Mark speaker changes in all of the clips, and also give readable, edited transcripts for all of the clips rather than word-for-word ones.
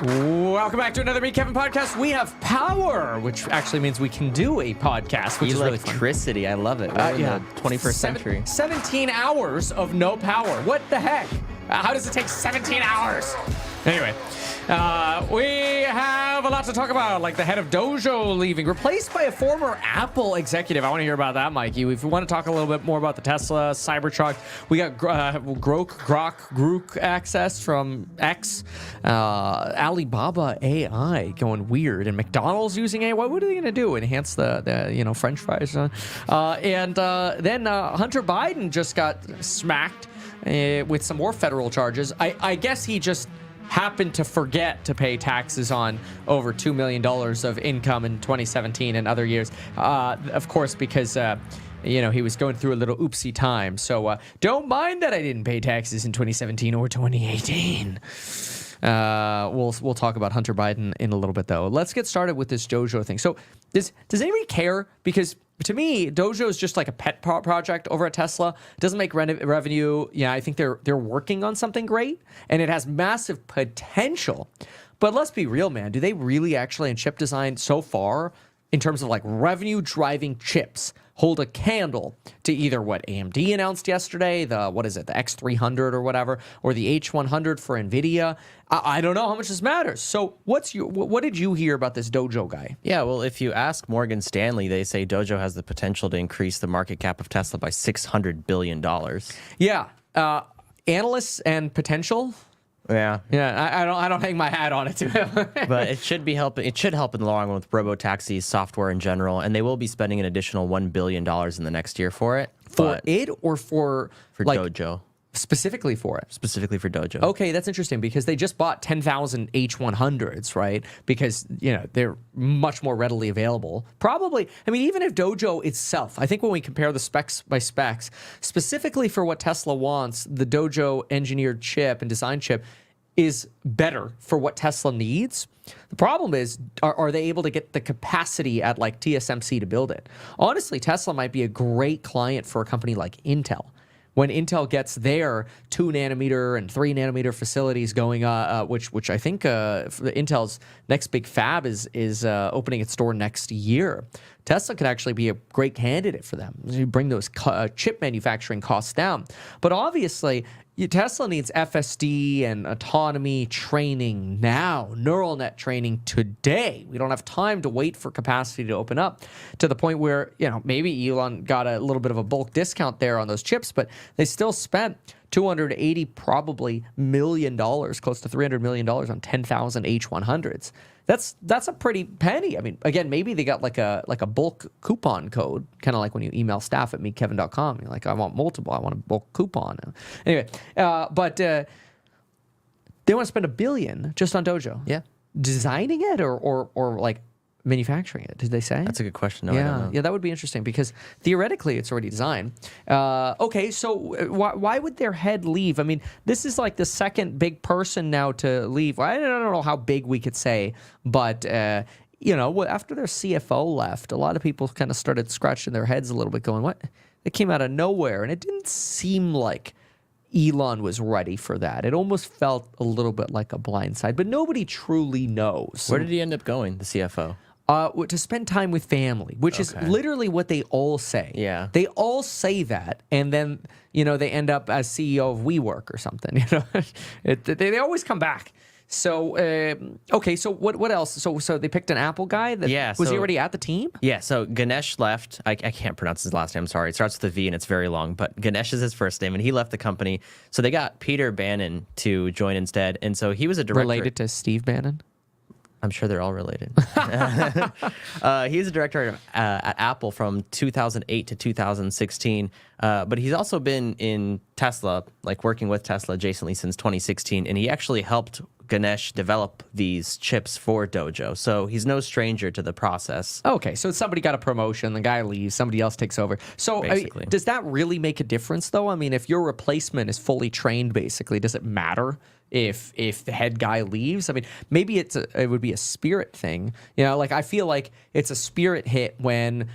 Speaker 1: Welcome back to another Me Kevin podcast. We have power, which actually means we can do a podcast, which is really fun.
Speaker 2: Electricity, I love it. We're in the 21st century.
Speaker 1: 17 hours of no power. What the heck? How does it take 17 hours? Anyway, we have a lot to talk about, like the head of Dojo leaving, replaced by a former Apple executive. I want to hear about that, Mikey. If you want to talk a little bit more about the Tesla Cybertruck, we got Grok access from X, Alibaba AI going weird, and McDonald's using AI. What are they going to do? Enhance the French fries? And then Hunter Biden just got smacked with some more federal charges. I guess he just happened to forget to pay taxes on over $2 million of income in 2017 and other years. Of course, because he was going through a little oopsie time. So don't mind that I didn't pay taxes in 2017 or 2018. We'll talk about Hunter Biden in a little bit, though. Let's get started with this Dojo thing. So does anybody care? Because to me, Dojo is just like a pet project over at Tesla. It doesn't make revenue. Yeah, I think they're working on something great, and it has massive potential. But let's be real, man. Do they really actually in chip design so far, in terms of like revenue-driving chips, hold a candle to either what AMD announced yesterday, the X300 or whatever, or the H100 for NVIDIA? I don't know how much this matters. So what did you hear about this Dojo guy?
Speaker 2: Yeah, well, if you ask Morgan Stanley, they say Dojo has the potential to increase the market cap of Tesla by $600 billion.
Speaker 1: Yeah. Analysts and potential?
Speaker 2: Yeah.
Speaker 1: I don't hang my hat on it too.
Speaker 2: But it should help in the long run with robo-taxis, software in general, and they will be spending an additional $1 billion in the next year for it.
Speaker 1: For it or for
Speaker 2: Dojo?
Speaker 1: Specifically for it.
Speaker 2: Specifically for Dojo.
Speaker 1: Okay, that's interesting because they just bought 10,000 H100s, right? Because, they're much more readily available. Probably, even if Dojo itself, I think when we compare the specs by specs, specifically for what Tesla wants, the Dojo engineered chip and design chip is better for what Tesla needs. The problem is, are they able to get the capacity at like TSMC to build it? Honestly, Tesla might be a great client for a company like Intel. When Intel gets their 2 nanometer and 3 nanometer facilities going, which I think Intel's next big fab is opening its door next year, Tesla could actually be a great candidate for them. You bring those chip manufacturing costs down. But obviously, Tesla needs FSD and autonomy training now, neural net training today. We don't have time to wait for capacity to open up to the point where, maybe Elon got a little bit of a bulk discount there on those chips, but they still spent $280 probably million, close to $300 million on 10,000 H100s. That's a pretty penny. Again, maybe they got like a bulk coupon code, kind of like when you email staff at mekevin.com. You're like, I want multiple. I want a bulk coupon. Anyway, but they want to spend $1 billion just on Dojo.
Speaker 2: Yeah,
Speaker 1: designing it or like manufacturing it. Did they say?
Speaker 2: That's a good question. No, I don't know.
Speaker 1: Yeah, that would be interesting because theoretically it's already designed. Okay, so why would their head leave? This is like the second big person now to leave. I don't know how big we could say, but after their CFO left, a lot of people kind of started scratching their heads a little bit, going, "What?" It came out of nowhere, and it didn't seem like Elon was ready for that. It almost felt a little bit like a blindside, but nobody truly knows.
Speaker 2: Where did he end up going, the CFO?
Speaker 1: To spend time with family, which is literally what they all say.
Speaker 2: Yeah.
Speaker 1: They all say that, and then, they end up as CEO of WeWork or something. They always come back. So, so what else? So they picked an Apple guy? Was he already at the team?
Speaker 2: Yeah, so Ganesh left. I can't pronounce his last name, I'm sorry. It starts with a V and it's very long, but Ganesh is his first name, and he left the company. So they got Peter Bannon to join instead, and so he was a director.
Speaker 1: Related to Steve Bannon?
Speaker 2: I'm sure they're all related. He's a director at Apple from 2008 to 2016, but he's also been in Tesla, like working with Tesla adjacently since 2016, and he actually helped Ganesh develop these chips for Dojo, so he's no stranger to the process.
Speaker 1: Okay, so somebody got a promotion, the guy leaves, somebody else takes over. So does that really make a difference, though? If your replacement is fully trained, basically, does it matter if the head guy leaves? Maybe it would be a spirit thing. I feel like it's a spirit hit when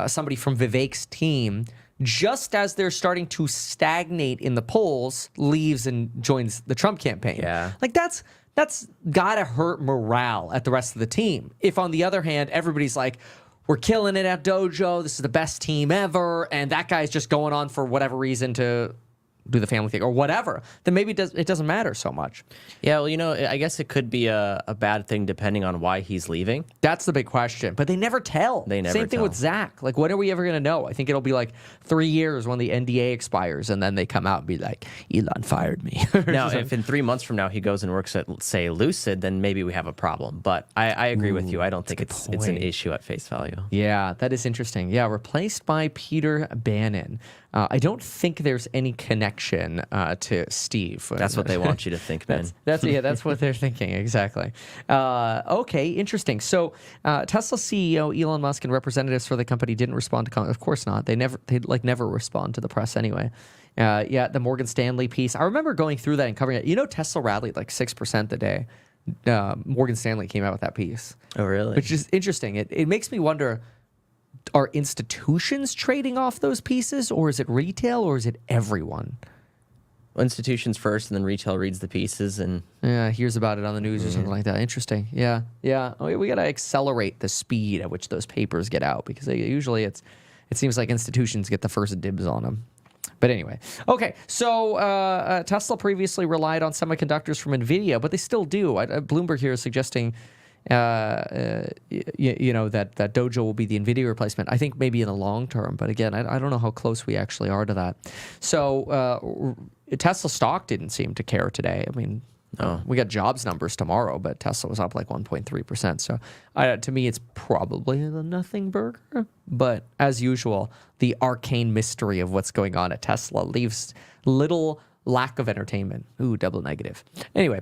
Speaker 1: somebody from Vivek's team, just as they're starting to stagnate in the polls, leaves and joins the Trump campaign.
Speaker 2: Yeah.
Speaker 1: Like that's that's gotta hurt morale at the rest of the team. If on the other hand, everybody's like, we're killing it at Dojo, this is the best team ever, and that guy's just going on for whatever reason to do the family thing or whatever, then maybe it doesn't matter so much.
Speaker 2: Yeah, well, I guess it could be a bad thing depending on why he's leaving.
Speaker 1: That's the big question. But they never tell.
Speaker 2: They never
Speaker 1: Same thing
Speaker 2: tell.
Speaker 1: with Zach. Like, when are we ever going to know? I think it'll be like 3 years when the NDA expires, and then they come out and be like, Elon fired me.
Speaker 2: Now, if in 3 months from now he goes and works at, say, Lucid, then maybe we have a problem. But I agree with you. I don't think it's an issue at face value.
Speaker 1: Yeah, that is interesting. Yeah, replaced by Peter Bannon. I don't think there's any connection to Steve.
Speaker 2: That's what they want you to think, man.
Speaker 1: That's what they're thinking, exactly. Okay, interesting. So Tesla CEO Elon Musk and representatives for the company didn't respond to of course not. They never respond to the press anyway. Yeah, the Morgan Stanley piece. I remember going through that and covering it. Tesla rallied like 6% the day. Morgan Stanley came out with that piece.
Speaker 2: Oh, really?
Speaker 1: Which is interesting. It makes me wonder, are institutions trading off those pieces, or is it retail, or is it everyone?
Speaker 2: Institutions first, and then retail reads the pieces and
Speaker 1: hears about it on the news or something like that. Interesting. Yeah. We got to accelerate the speed at which those papers get out, because usually it seems like institutions get the first dibs on them. But anyway, okay. So Tesla previously relied on semiconductors from NVIDIA, but they still do. Bloomberg here is suggesting that Dojo will be the NVIDIA replacement. I think maybe in the long term, but again, I don't know how close we actually are to that. So Tesla stock didn't seem to care today. I mean, we got jobs numbers tomorrow, but Tesla was up like 1.3%. So to me, it's probably the nothing burger. But as usual, the arcane mystery of what's going on at Tesla leaves little lack of entertainment. Ooh, double negative. Anyway,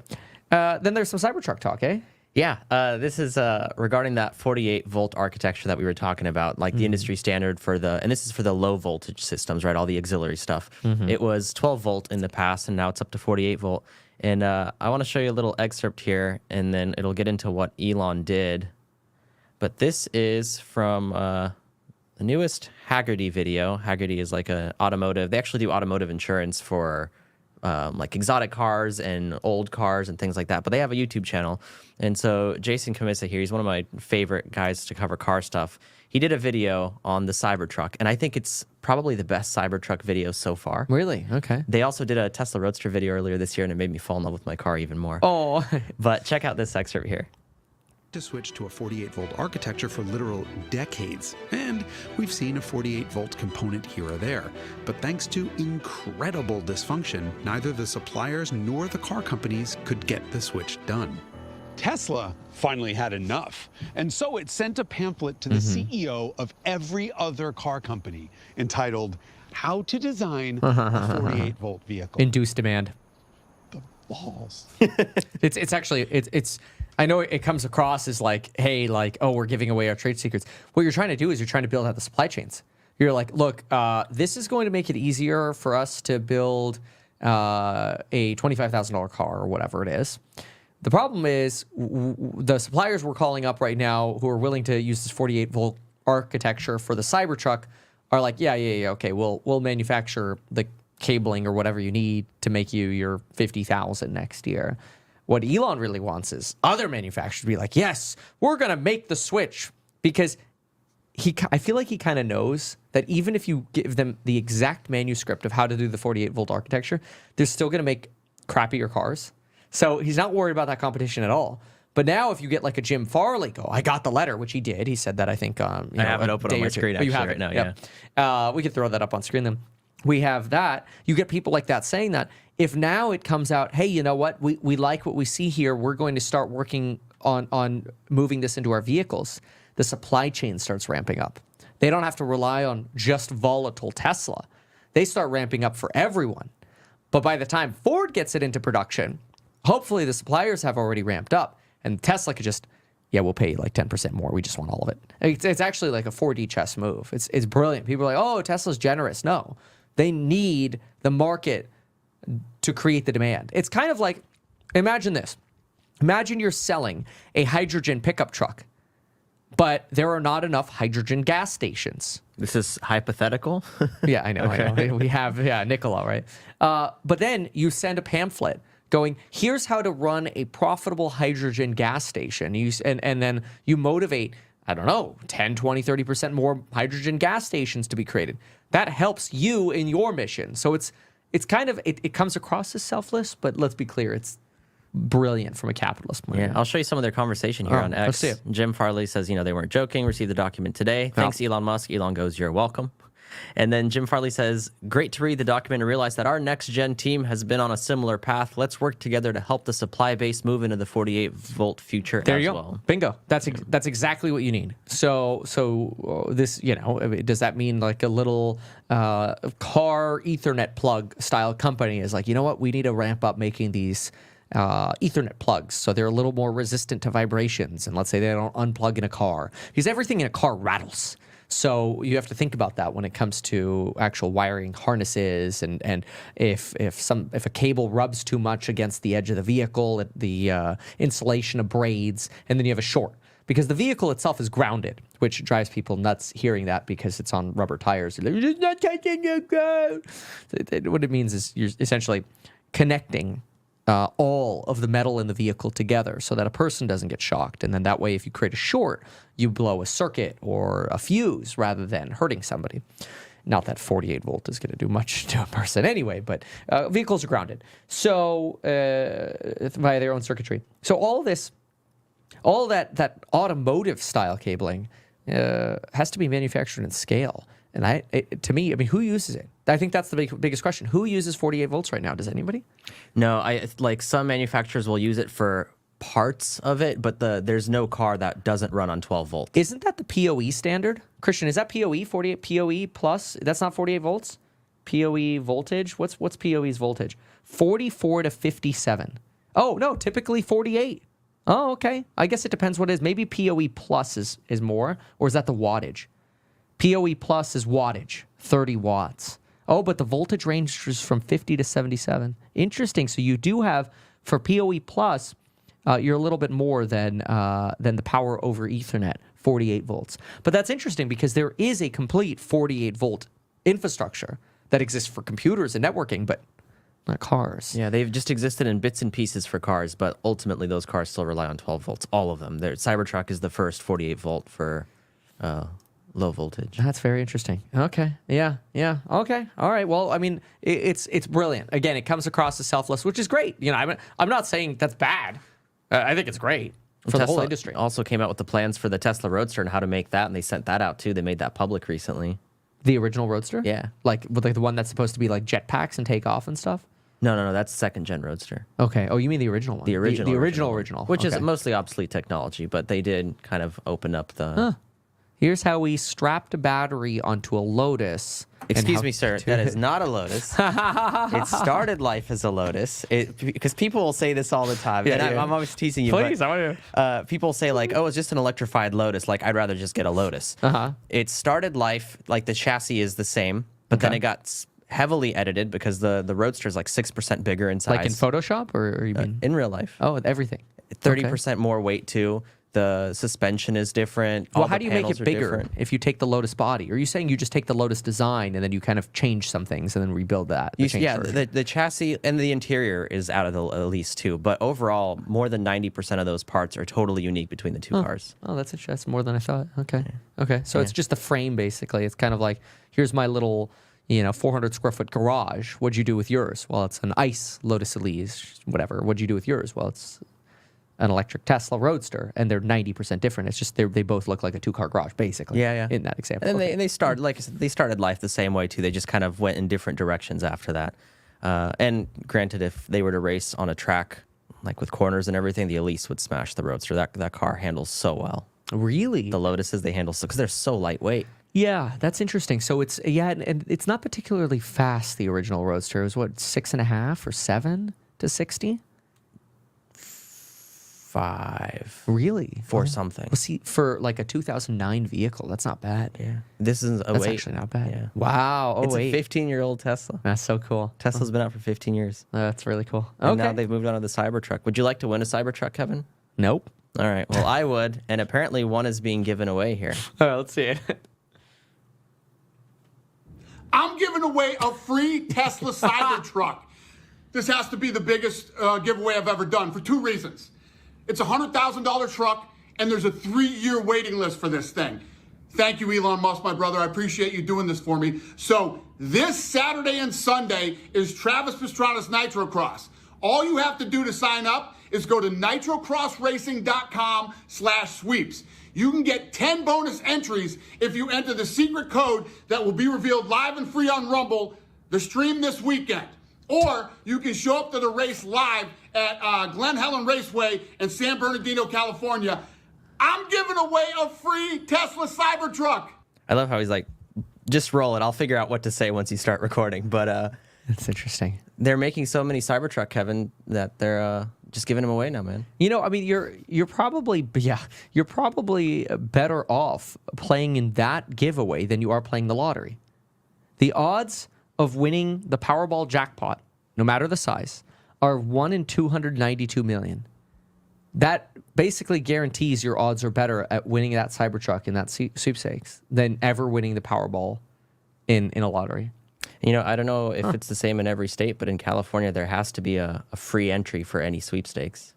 Speaker 1: then there's some Cybertruck talk, eh?
Speaker 2: Yeah, this is regarding that 48-volt architecture that we were talking about, like the industry standard for and this is for the low voltage systems, right? All the auxiliary stuff. It was 12 volt in the past, and now it's up to 48 volt. And I want to show you a little excerpt here, and then it'll get into what Elon did. But this is from the newest Haggerty video. Haggerty is like a automotive. They actually do automotive insurance for like exotic cars and old cars and things like that. But they have a YouTube channel. And so Jason Camissa here, he's one of my favorite guys to cover car stuff. He did a video on the Cybertruck, and I think it's probably the best Cybertruck video so far.
Speaker 1: Really? Okay.
Speaker 2: They also did a Tesla Roadster video earlier this year, and it made me fall in love with my car even more.
Speaker 1: Oh.
Speaker 2: But check out this excerpt here.
Speaker 3: To switch to a 48-volt architecture for literal decades, and we've seen a 48-volt component here or there. But thanks to incredible dysfunction, neither the suppliers nor the car companies could get the switch done.
Speaker 4: Tesla finally had enough, and so it sent a pamphlet to the CEO of every other car company entitled How to Design a 48-Volt Vehicle.
Speaker 1: Induced demand.
Speaker 4: The balls.
Speaker 1: It's actually I know it comes across as like, hey, like, oh, we're giving away our trade secrets. What you're trying to do is you're trying to build out the supply chains. You're like, look, this is going to make it easier for us to build a $25,000 car or whatever it is. The problem is the suppliers we're calling up right now who are willing to use this 48-volt architecture for the Cybertruck are like, yeah, okay, we'll manufacture the cabling or whatever you need to make you your 50,000 next year. What Elon really wants is other manufacturers to be like, yes, we're going to make the switch, because I feel like he kind of knows that even if you give them the exact manuscript of how to do the 48-volt architecture, they're still going to make crappier cars. So he's not worried about that competition at all. But now if you get like a Jim Farley go, I got the letter, which he did. He said that, I think. I
Speaker 2: have it open on my screen actually right now,
Speaker 1: yeah. We could throw that up on screen then. We have that. You get people like that saying that. If now it comes out, hey, you know what? We like what we see here. We're going to start working on moving this into our vehicles. The supply chain starts ramping up. They don't have to rely on just volatile Tesla. They start ramping up for everyone. But by the time Ford gets it into production, hopefully the suppliers have already ramped up, and Tesla could just, we'll pay you like 10% more. We just want all of it. It's actually like a 4D chess move. It's brilliant. People are like, oh, Tesla's generous. No, they need the market to create the demand. It's kind of like, imagine this. Imagine you're selling a hydrogen pickup truck, but there are not enough hydrogen gas stations.
Speaker 2: This is hypothetical?
Speaker 1: Yeah, I know. We have, Nikola, right? But then you send a pamphlet going, here's how to run a profitable hydrogen gas station. And then you motivate, I don't know, 10, 20, 30% more hydrogen gas stations to be created. That helps you in your mission. So it's kind of, it comes across as selfless, but let's be clear, it's brilliant from a capitalist point of view.
Speaker 2: I'll show you some of their conversation here on X.
Speaker 1: let's see it.
Speaker 2: Jim Farley says, they weren't joking, received the document today. Thanks, Elon Musk. Elon goes, you're welcome. And then Jim Farley says, great to read the document and realize that our next-gen team has been on a similar path. Let's work together to help the supply base move into the 48-volt future
Speaker 1: There
Speaker 2: as
Speaker 1: you go.
Speaker 2: well.
Speaker 1: Bingo. That's exactly what you need. So this, does that mean like a little car Ethernet plug style company is like, you know what? We need to ramp up making these Ethernet plugs so they're a little more resistant to vibrations. And let's say they don't unplug in a car because everything in a car rattles. So you have to think about that when it comes to actual wiring harnesses, and if a cable rubs too much against the edge of the vehicle, the insulation abrades, and then you have a short because the vehicle itself is grounded, which drives people nuts hearing that because it's on rubber tires. They're like, it's not touching the ground. What it means is you're essentially connecting all of the metal in the vehicle together so that a person doesn't get shocked. And then that way, if you create a short, you blow a circuit or a fuse rather than hurting somebody. Not that 48 volt is going to do much to a person anyway, but vehicles are grounded. So via their own circuitry. So all that automotive style cabling has to be manufactured in scale. And to me, who uses it? I think that's the biggest question. Who uses 48 volts right now? Does anybody?
Speaker 2: No, like some manufacturers will use it for parts of it, but there's no car that doesn't run on 12 volts.
Speaker 1: Isn't that the PoE standard? Christian, is that PoE, 48 PoE plus? That's not 48 volts? PoE voltage? What's PoE's voltage? 44 to 57. Oh, no, typically 48. Oh, okay. I guess it depends what it is. Maybe PoE plus is more, or is that the wattage? PoE plus is wattage, 30 watts. Oh, but the voltage range is from 50 to 77. Interesting. So you do have, for PoE plus, you're a little bit more than the power over Ethernet, 48 volts. But that's interesting because there is a complete 48 volt infrastructure that exists for computers and networking, but not cars.
Speaker 2: Yeah, they've just existed in bits and pieces for cars, but ultimately those cars still rely on 12 volts, all of them. Cybertruck is the first 48 volt for low voltage.
Speaker 1: That's very interesting. Okay. Yeah. Okay. All right. Well, it's brilliant. Again, it comes across as selfless, which is great. I'm not saying that's bad. I think it's great for the whole industry.
Speaker 2: Also came out with the plans for the Tesla Roadster and how to make that, and they sent that out too. They made that public recently.
Speaker 1: The original Roadster?
Speaker 2: Yeah.
Speaker 1: Like the one that's supposed to be like jetpacks and take off and stuff?
Speaker 2: No, that's second gen Roadster.
Speaker 1: Okay. Oh, you mean the original one?
Speaker 2: The original. Which is
Speaker 1: Okay.
Speaker 2: mostly obsolete technology, but they did kind of open up the...
Speaker 1: Here's how we strapped a battery onto a Lotus.
Speaker 2: Excuse me, sir. That is not a Lotus. It started life as a Lotus. Because people will say this all the time.
Speaker 1: Yeah,
Speaker 2: and
Speaker 1: yeah.
Speaker 2: I'm always teasing you.
Speaker 1: Please,
Speaker 2: but,
Speaker 1: I want to.
Speaker 2: people say like, oh, it's just an electrified Lotus. Like, I'd rather just get a Lotus. It started life, like the chassis is the same, but then it got heavily edited because the Roadster is like 6% bigger in size.
Speaker 1: Like in Photoshop, or you mean?
Speaker 2: In real life.
Speaker 1: Oh, everything.
Speaker 2: 30% more weight too. The suspension is different.
Speaker 1: Well,
Speaker 2: all
Speaker 1: how
Speaker 2: the
Speaker 1: do you make
Speaker 2: panels
Speaker 1: it
Speaker 2: are
Speaker 1: bigger
Speaker 2: different.
Speaker 1: if you take the Lotus body? Are you saying you just take the Lotus design and then you kind of change some things and then rebuild that?
Speaker 2: The chassis and the interior is out of the lease too. But overall, more than 90% of those parts are totally unique between the two cars.
Speaker 1: Oh, that's interesting. That's more than I thought. Okay. Okay. So it's just the frame, basically. It's kind of like, here's my little, 400 square foot garage. What'd you do with yours? Well, it's an ICE Lotus Elise, whatever. What'd you do with yours? Well, it's an electric Tesla Roadster, and they're 90% different. It's just they both look like a two-car garage, basically.
Speaker 2: Yeah.
Speaker 1: In that example.
Speaker 2: And
Speaker 1: Okay.
Speaker 2: they started, like I said, they started life the same way too. They just kind of went in different directions after that. And granted, if they were to race on a track, like with corners and everything, the Elise would smash the Roadster. That car handles so well.
Speaker 1: Really?
Speaker 2: The Lotuses, they handle so, because they're so lightweight.
Speaker 1: Yeah, that's interesting. So it's and it's not particularly fast. The original Roadster. It was what, 6.5 or 7 to 60?
Speaker 2: 5.
Speaker 1: Really?
Speaker 2: For something.
Speaker 1: Well, see, for like a 2009 vehicle, that's not bad.
Speaker 2: Yeah. This is
Speaker 1: That's
Speaker 2: 08.
Speaker 1: actually not bad.
Speaker 2: Yeah.
Speaker 1: Wow. Oh,
Speaker 2: It's
Speaker 1: wait.
Speaker 2: a 15-year-old Tesla.
Speaker 1: That's so cool.
Speaker 2: Tesla's been out for 15 years.
Speaker 1: That's really cool.
Speaker 2: And
Speaker 1: Okay.
Speaker 2: now they've moved on to the Cybertruck. Would you like to win a Cybertruck, Kevin?
Speaker 1: Nope.
Speaker 2: All right. Well, I would. And apparently one is being given away here.
Speaker 1: All right, let's see it.
Speaker 5: I'm giving away a free Tesla Cybertruck. this has to be the biggest giveaway I've ever done for 2 reasons. It's a $100,000 truck, and there's a 3-year waiting list for this thing. Thank you, Elon Musk, my brother. I appreciate you doing this for me. So this Saturday and Sunday is Travis Pastrana's Nitrocross. All you have to do to sign up is go to nitrocrossracing.com/sweeps. You can get 10 bonus entries if you enter the secret code that will be revealed live and free on Rumble, the stream this weekend. Or you can show up to the race live at Glen Helen Raceway in San Bernardino, California. I'm giving away a free Tesla Cybertruck.
Speaker 2: I love how he's like, just roll it. I'll figure out what to say once you start recording. But
Speaker 1: That's interesting.
Speaker 2: they're making so many Cybertruck, Kevin, that they're just giving them away now, man.
Speaker 1: You know, I mean, you're probably better off playing in that giveaway than you are playing the lottery. The odds of winning the Powerball jackpot, no matter the size, are 1 in 292 million. That basically guarantees your odds are better at winning that Cybertruck in that sweepstakes than ever winning the Powerball in a lottery.
Speaker 2: You know, I don't know if it's the same in every state, but in California, there has to be a free entry for any sweepstakes.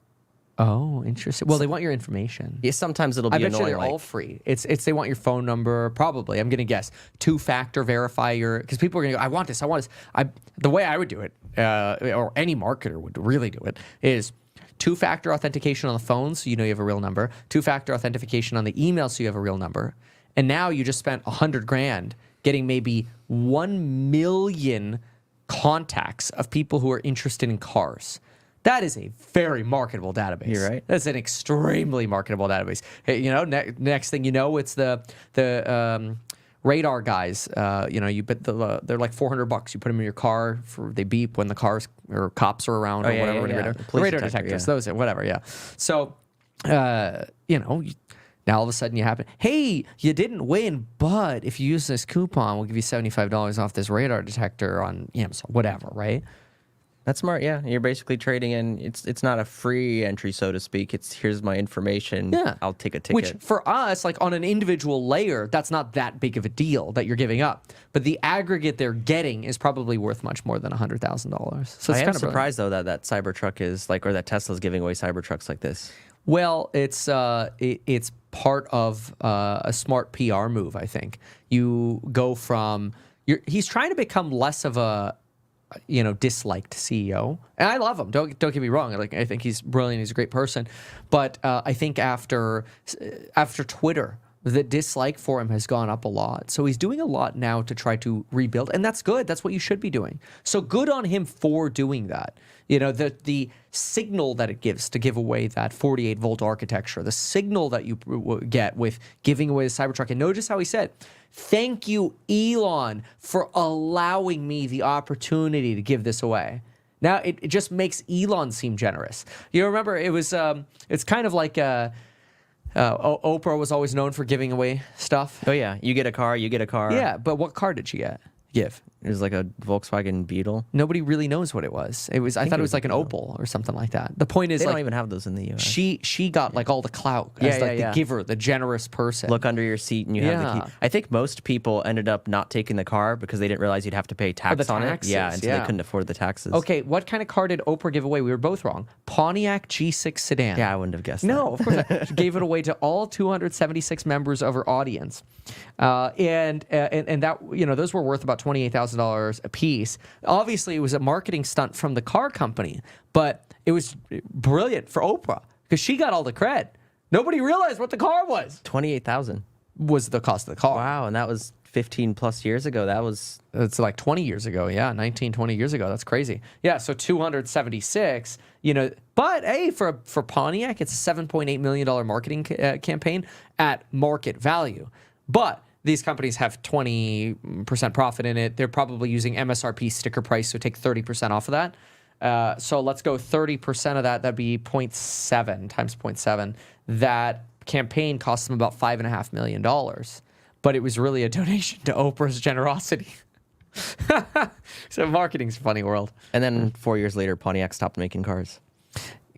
Speaker 1: Oh, interesting. Well, they want your information.
Speaker 2: Yeah, sometimes it'll be
Speaker 1: I bet
Speaker 2: annoying.
Speaker 1: you they're all free. It's they want your phone number, probably. I'm gonna guess 2-factor verify your, because people are gonna go, I want this. The way I would do it, or any marketer would really do it, is 2-factor authentication on the phone, so you know you have a real number. 2-factor authentication on the email, so you have a real number. And now you just spent $100,000 getting maybe 1 million contacts of people who are interested in cars. That is a very marketable database.
Speaker 2: You're right.
Speaker 1: That's an extremely marketable database. Hey, you know, next thing you know, it's the radar guys. You know, they're like $400. You put them in your car, they beep when the cars or cops are around or whatever.
Speaker 2: Yeah.
Speaker 1: The radar detectors, those, whatever. Yeah. So, you know. Now all of a sudden you happen, hey, you didn't win, but if you use this coupon, we'll give you $75 off this radar detector on Amazon, whatever, right?
Speaker 2: That's smart, yeah. You're basically trading in. It's not a free entry, so to speak. It's here's my information.
Speaker 1: Yeah.
Speaker 2: I'll take a ticket.
Speaker 1: Which for us, like on an individual layer, that's not that big of a deal that you're giving up. But the aggregate they're getting is probably worth much more than $100,000. So it's
Speaker 2: I am
Speaker 1: kind of
Speaker 2: surprised though that Cybertruck is like, or that Tesla's giving away Cybertrucks like this.
Speaker 1: Well, it's part of a smart PR move, I think. You go from he's trying to become less of a disliked CEO, and I love him. Don't get me wrong. Like I think he's brilliant. He's a great person, but I think after Twitter, the dislike for him has gone up a lot. So he's doing a lot now to try to rebuild, and that's good. That's what you should be doing. So good on him for doing that. You know, the signal that it gives to give away that 48-volt architecture, the signal that you get with giving away the Cybertruck. And notice how he said, thank you, Elon, for allowing me the opportunity to give this away. Now, it just makes Elon seem generous. You remember, it was it's kind of like Oprah was always known for giving away stuff.
Speaker 2: Oh yeah, you get a car, you get a car.
Speaker 1: Yeah, but what car did she give?
Speaker 2: It was like a Volkswagen Beetle.
Speaker 1: Nobody really knows what it was. I thought it was like an Opal or something like that. The point is,
Speaker 2: They
Speaker 1: like,
Speaker 2: don't even have those in the US.
Speaker 1: she got like all the clout as like the giver, the generous person.
Speaker 2: Look under your seat and you have the key. I think most people ended up not taking the car because they didn't realize you'd have to pay tax on it. Yeah, and so they couldn't afford the taxes.
Speaker 1: Okay, what kind of car did Oprah give away? We were both wrong. Pontiac G6 sedan.
Speaker 2: Yeah, I wouldn't have guessed
Speaker 1: No,
Speaker 2: that.
Speaker 1: of course not. She gave it away to all 276 members of her audience. And that, those were worth about $28,000 a piece. Obviously, it was a marketing stunt from the car company, but it was brilliant for Oprah because she got all the cred. Nobody realized what the car was.
Speaker 2: $28,000
Speaker 1: was the cost of the car.
Speaker 2: Wow, and that was 15 plus years ago.
Speaker 1: It's like 20 years ago. Yeah, 20 years ago. That's crazy. Yeah, so 276, but hey, for Pontiac, it's a $7.8 million marketing campaign at market value. But these companies have 20% profit in it. They're probably using MSRP sticker price, so take 30% off of that. So let's go 30% of that. That'd be 0.7 times 0.7. That campaign cost them about $5.5 million. But it was really a donation to Oprah's generosity. So marketing's a funny world.
Speaker 2: And then 4 years later, Pontiac stopped making cars.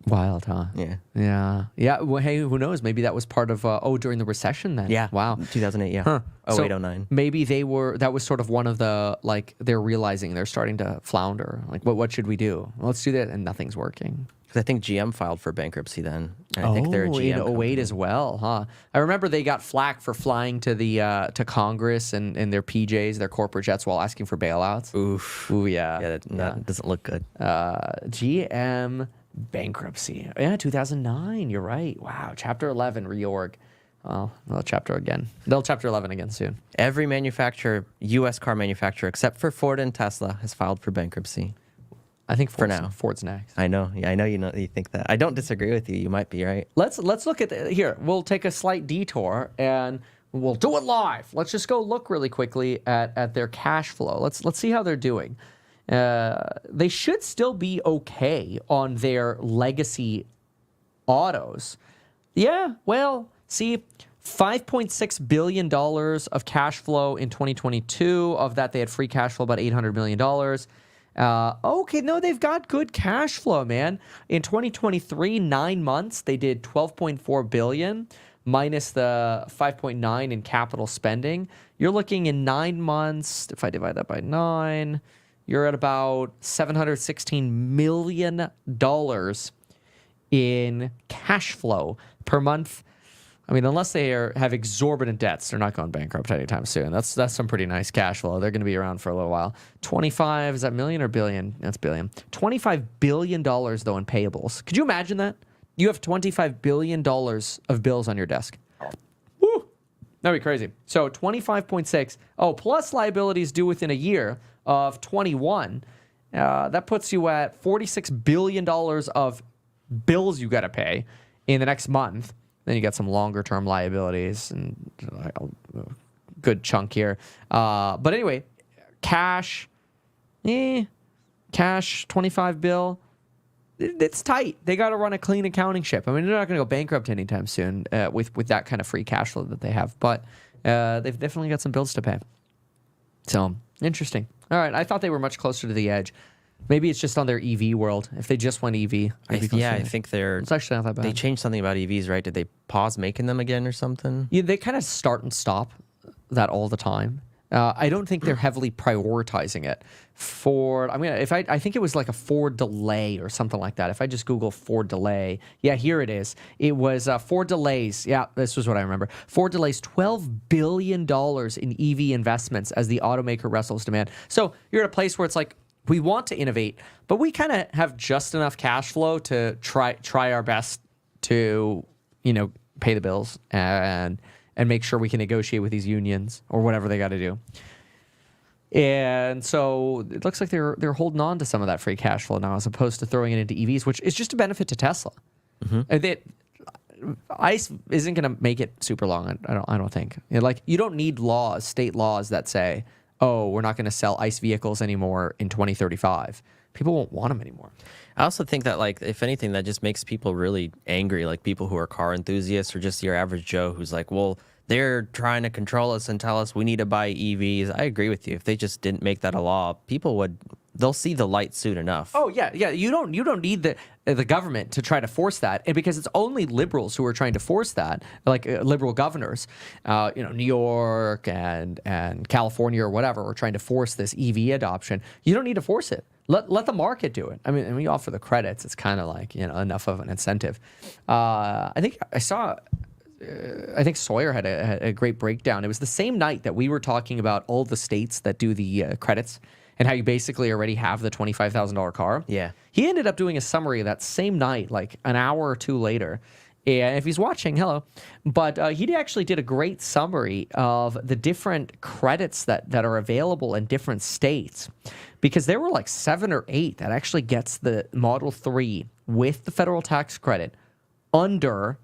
Speaker 1: Wild, huh?
Speaker 2: Yeah.
Speaker 1: Yeah. Well, hey, who knows? Maybe that was part of during the recession then.
Speaker 2: Yeah.
Speaker 1: Wow.
Speaker 2: 2008. Yeah.
Speaker 1: Huh.
Speaker 2: 08, 09.
Speaker 1: Maybe that was sort of one of the, like, they're realizing they're starting to flounder. Like, what should we do? Well, let's do that, and nothing's working.
Speaker 2: Because I think GM filed for bankruptcy then. And I think they're a GM
Speaker 1: in 08
Speaker 2: company.
Speaker 1: as well, huh? I remember they got flack for flying to the to Congress and their PJs, their corporate jets, while asking for bailouts.
Speaker 2: Oof.
Speaker 1: Ooh, yeah.
Speaker 2: Yeah, that doesn't look good.
Speaker 1: GM bankruptcy. Yeah, 2009. You're right. Wow. Chapter 11 reorg. Well, Chapter 11 again soon.
Speaker 2: Every manufacturer, U.S. car manufacturer, except for Ford and Tesla, has filed for bankruptcy.
Speaker 1: I think
Speaker 2: now.
Speaker 1: Ford's next.
Speaker 2: I know. Yeah, I know you think that. I don't disagree with you. You might be right.
Speaker 1: Let's look at here. We'll take a slight detour and we'll do it live. Let's just go look really quickly at their cash flow. Let's see how they're doing. They should still be okay on their legacy autos. Yeah, well, see, $5.6 billion of cash flow in 2022. Of that, they had free cash flow about $800 million. Okay, no, they've got good cash flow, man. In 2023, 9 months, they did $12.4 billion minus the 5.9 in capital spending. You're looking in 9 months, if I divide that by 9, you're at about $716 million in cash flow per month. I mean, unless they have exorbitant debts, they're not going bankrupt anytime soon. That's some pretty nice cash flow. They're going to be around for a little while. 25, is that million or billion? That's billion. $25 billion, though, in payables. Could you imagine that? You have $25 billion of bills on your desk. Woo! That'd be crazy. So 25.6. Oh, plus liabilities due within a year of 21. That puts you at $46 billion of bills you got to pay in the next month. Then you got some longer term liabilities and a good chunk here. But anyway, cash, 25 bill. It's tight. They got to run a clean accounting ship. I mean, they're not going to go bankrupt anytime soon with that kind of free cash flow that they have. But they've definitely got some bills to pay. So, interesting. All right, I thought they were much closer to the edge. Maybe it's just on their EV world. If they just went EV,
Speaker 2: I think
Speaker 1: it's actually not that bad.
Speaker 2: They changed something about EVs, right? Did they pause making them again or something?
Speaker 1: Yeah, they kind of start and stop that all the time. I don't think they're heavily prioritizing it. Ford, I think it was like a Ford delay or something like that. If I just Google Ford delay, yeah, here it is. It was Ford delays. Yeah, this was what I remember. Ford delays $12 billion in EV investments as the automaker wrestles demand. So you're at a place where it's like, we want to innovate, but we kind of have just enough cash flow to try our best to, pay the bills and make sure we can negotiate with these unions or whatever they got to do. And so it looks like they're holding on to some of that free cash flow now, as opposed to throwing it into EVs, which is just a benefit to Tesla. ICE isn't going to make it super long. I don't think. You don't need state laws that say, oh, we're not going to sell ICE vehicles anymore in 2035. People won't want them anymore.
Speaker 2: I also think that, if anything, that just makes people really angry, like people who are car enthusiasts or just your average Joe who's like, well, they're trying to control us and tell us we need to buy EVs. I agree with you. If they just didn't make that a law, they'll see the light soon enough.
Speaker 1: Oh, yeah. You don't need the government to try to force that, and because it's only liberals who are trying to force that, liberal governors, New York and California or whatever, are trying to force this EV adoption. You don't need to force it. Let the market do it. I mean, and we offer the credits. It's kind of like enough of an incentive. I think Sawyer had a great breakdown. It was the same night that we were talking about all the states that do the credits, and how you basically already have the $25,000 car.
Speaker 2: Yeah.
Speaker 1: He ended up doing a summary that same night, like an hour or two later. And if he's watching, hello. But he actually did a great summary of the different credits that are available in different states. Because there were 7 or 8 that actually gets the Model 3 with the federal tax credit under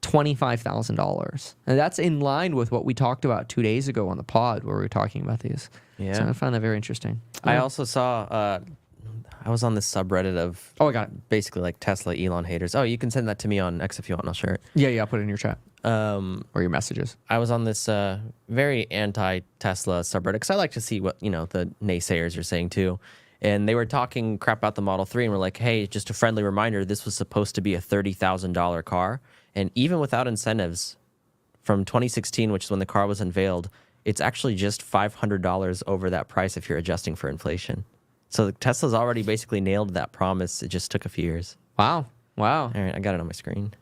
Speaker 1: $25,000. And that's in line with what we talked about 2 days ago on the pod where we were talking about these.
Speaker 2: Yeah.
Speaker 1: So I found that very interesting.
Speaker 2: I also saw, I was on this subreddit of
Speaker 1: I got it.
Speaker 2: Basically Tesla Elon haters. Oh, you can send that to me on X if you want and I'll share it.
Speaker 1: Yeah, I'll put it in your chat. Or your messages.
Speaker 2: I was on this very anti-Tesla subreddit because I like to see what, the naysayers are saying too. And they were talking crap about the Model 3 and were like, hey, just a friendly reminder, this was supposed to be a $30,000 car. And even without incentives, from 2016, which is when the car was unveiled, it's actually just $500 over that price if you're adjusting for inflation. So Tesla's already basically nailed that promise. It just took a few years.
Speaker 1: Wow. Wow.
Speaker 2: All right, I got it on my screen.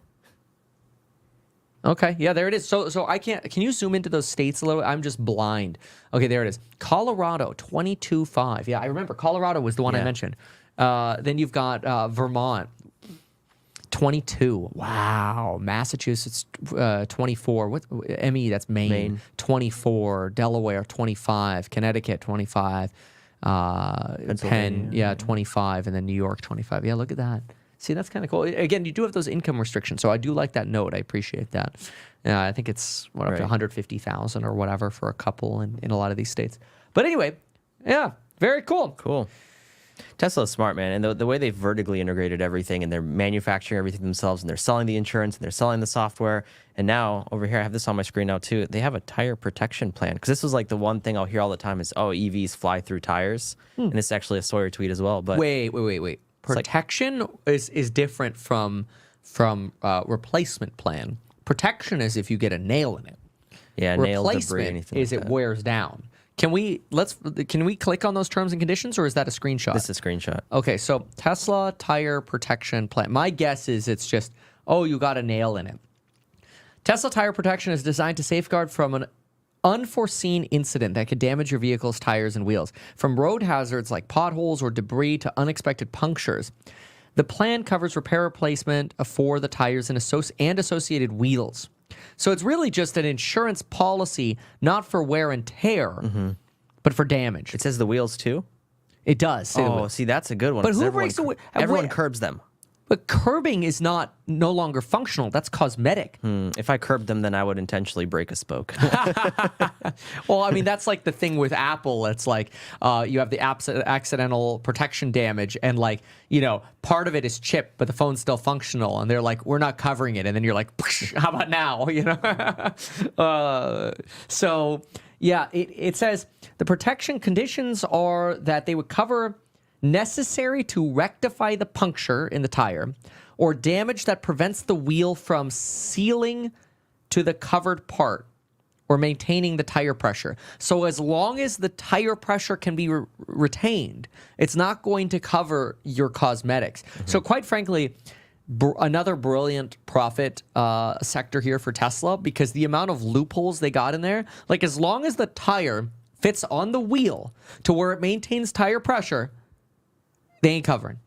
Speaker 1: Okay, yeah, there it is. So I can't. Can you zoom into those states a little? I'm just blind. Okay, there it is. Colorado, 22.5. Yeah, I remember Colorado was the one I mentioned. Then you've got Vermont, 22. Wow. Massachusetts, 24. What ME? That's Maine. 24. Delaware, 25. Connecticut, 25. Penn, 25, and then New York, 25. Yeah, look at that. See, that's kind of cool. Again, you do have those income restrictions, so I do like that note. I appreciate that. I think it's up to 150,000 or whatever for a couple in a lot of these states. But anyway, yeah, very cool.
Speaker 2: Cool. Tesla's smart, man. And the way they've vertically integrated everything, and they're manufacturing everything themselves, and they're selling the insurance, and they're selling the software. And now, over here, I have this on my screen now, too. They have a tire protection plan. Because this was like the one thing I'll hear all the time is, oh, EVs fly through tires. And it's actually a Sawyer tweet as well. But
Speaker 1: Wait. Protection is different from replacement plan. Protection is if you get a nail in it.
Speaker 2: Yeah, nail, debris, anything
Speaker 1: is
Speaker 2: like
Speaker 1: it
Speaker 2: that.
Speaker 1: wears down. Can we click on those terms and conditions, or is that a screenshot?
Speaker 2: This is a screenshot.
Speaker 1: Okay, so Tesla tire protection plan. My guess is it's just, oh, you got a nail in it. Tesla tire protection is designed to safeguard from an unforeseen incident that could damage your vehicle's tires and wheels, from road hazards like potholes or debris to unexpected punctures. The plan covers repair replacement for the tires and associated wheels. So it's really just an insurance policy, not for wear and tear, but for damage.
Speaker 2: It says the wheels, too?
Speaker 1: It does.
Speaker 2: See, that's a good one.
Speaker 1: But who
Speaker 2: everyone,
Speaker 1: breaks the wheel?
Speaker 2: Everyone curbs them.
Speaker 1: But curbing is no longer functional. That's cosmetic.
Speaker 2: If I curbed them, then I would intentionally break a spoke.
Speaker 1: Well, I mean, that's like the thing with Apple. It's like you have the accidental protection damage, and part of it is chipped, but the phone's still functional, and they're like, we're not covering it. And then you're like, how about now? So yeah, it says the protection conditions are that they would cover necessary to rectify the puncture in the tire or damage that prevents the wheel from sealing to the covered part or maintaining the tire pressure. So as long as the tire pressure can be retained, it's not going to cover your cosmetics. So quite frankly, another brilliant profit sector here for Tesla, because the amount of loopholes they got in there, like as long as the tire fits on the wheel to where it maintains tire pressure, they ain't covering.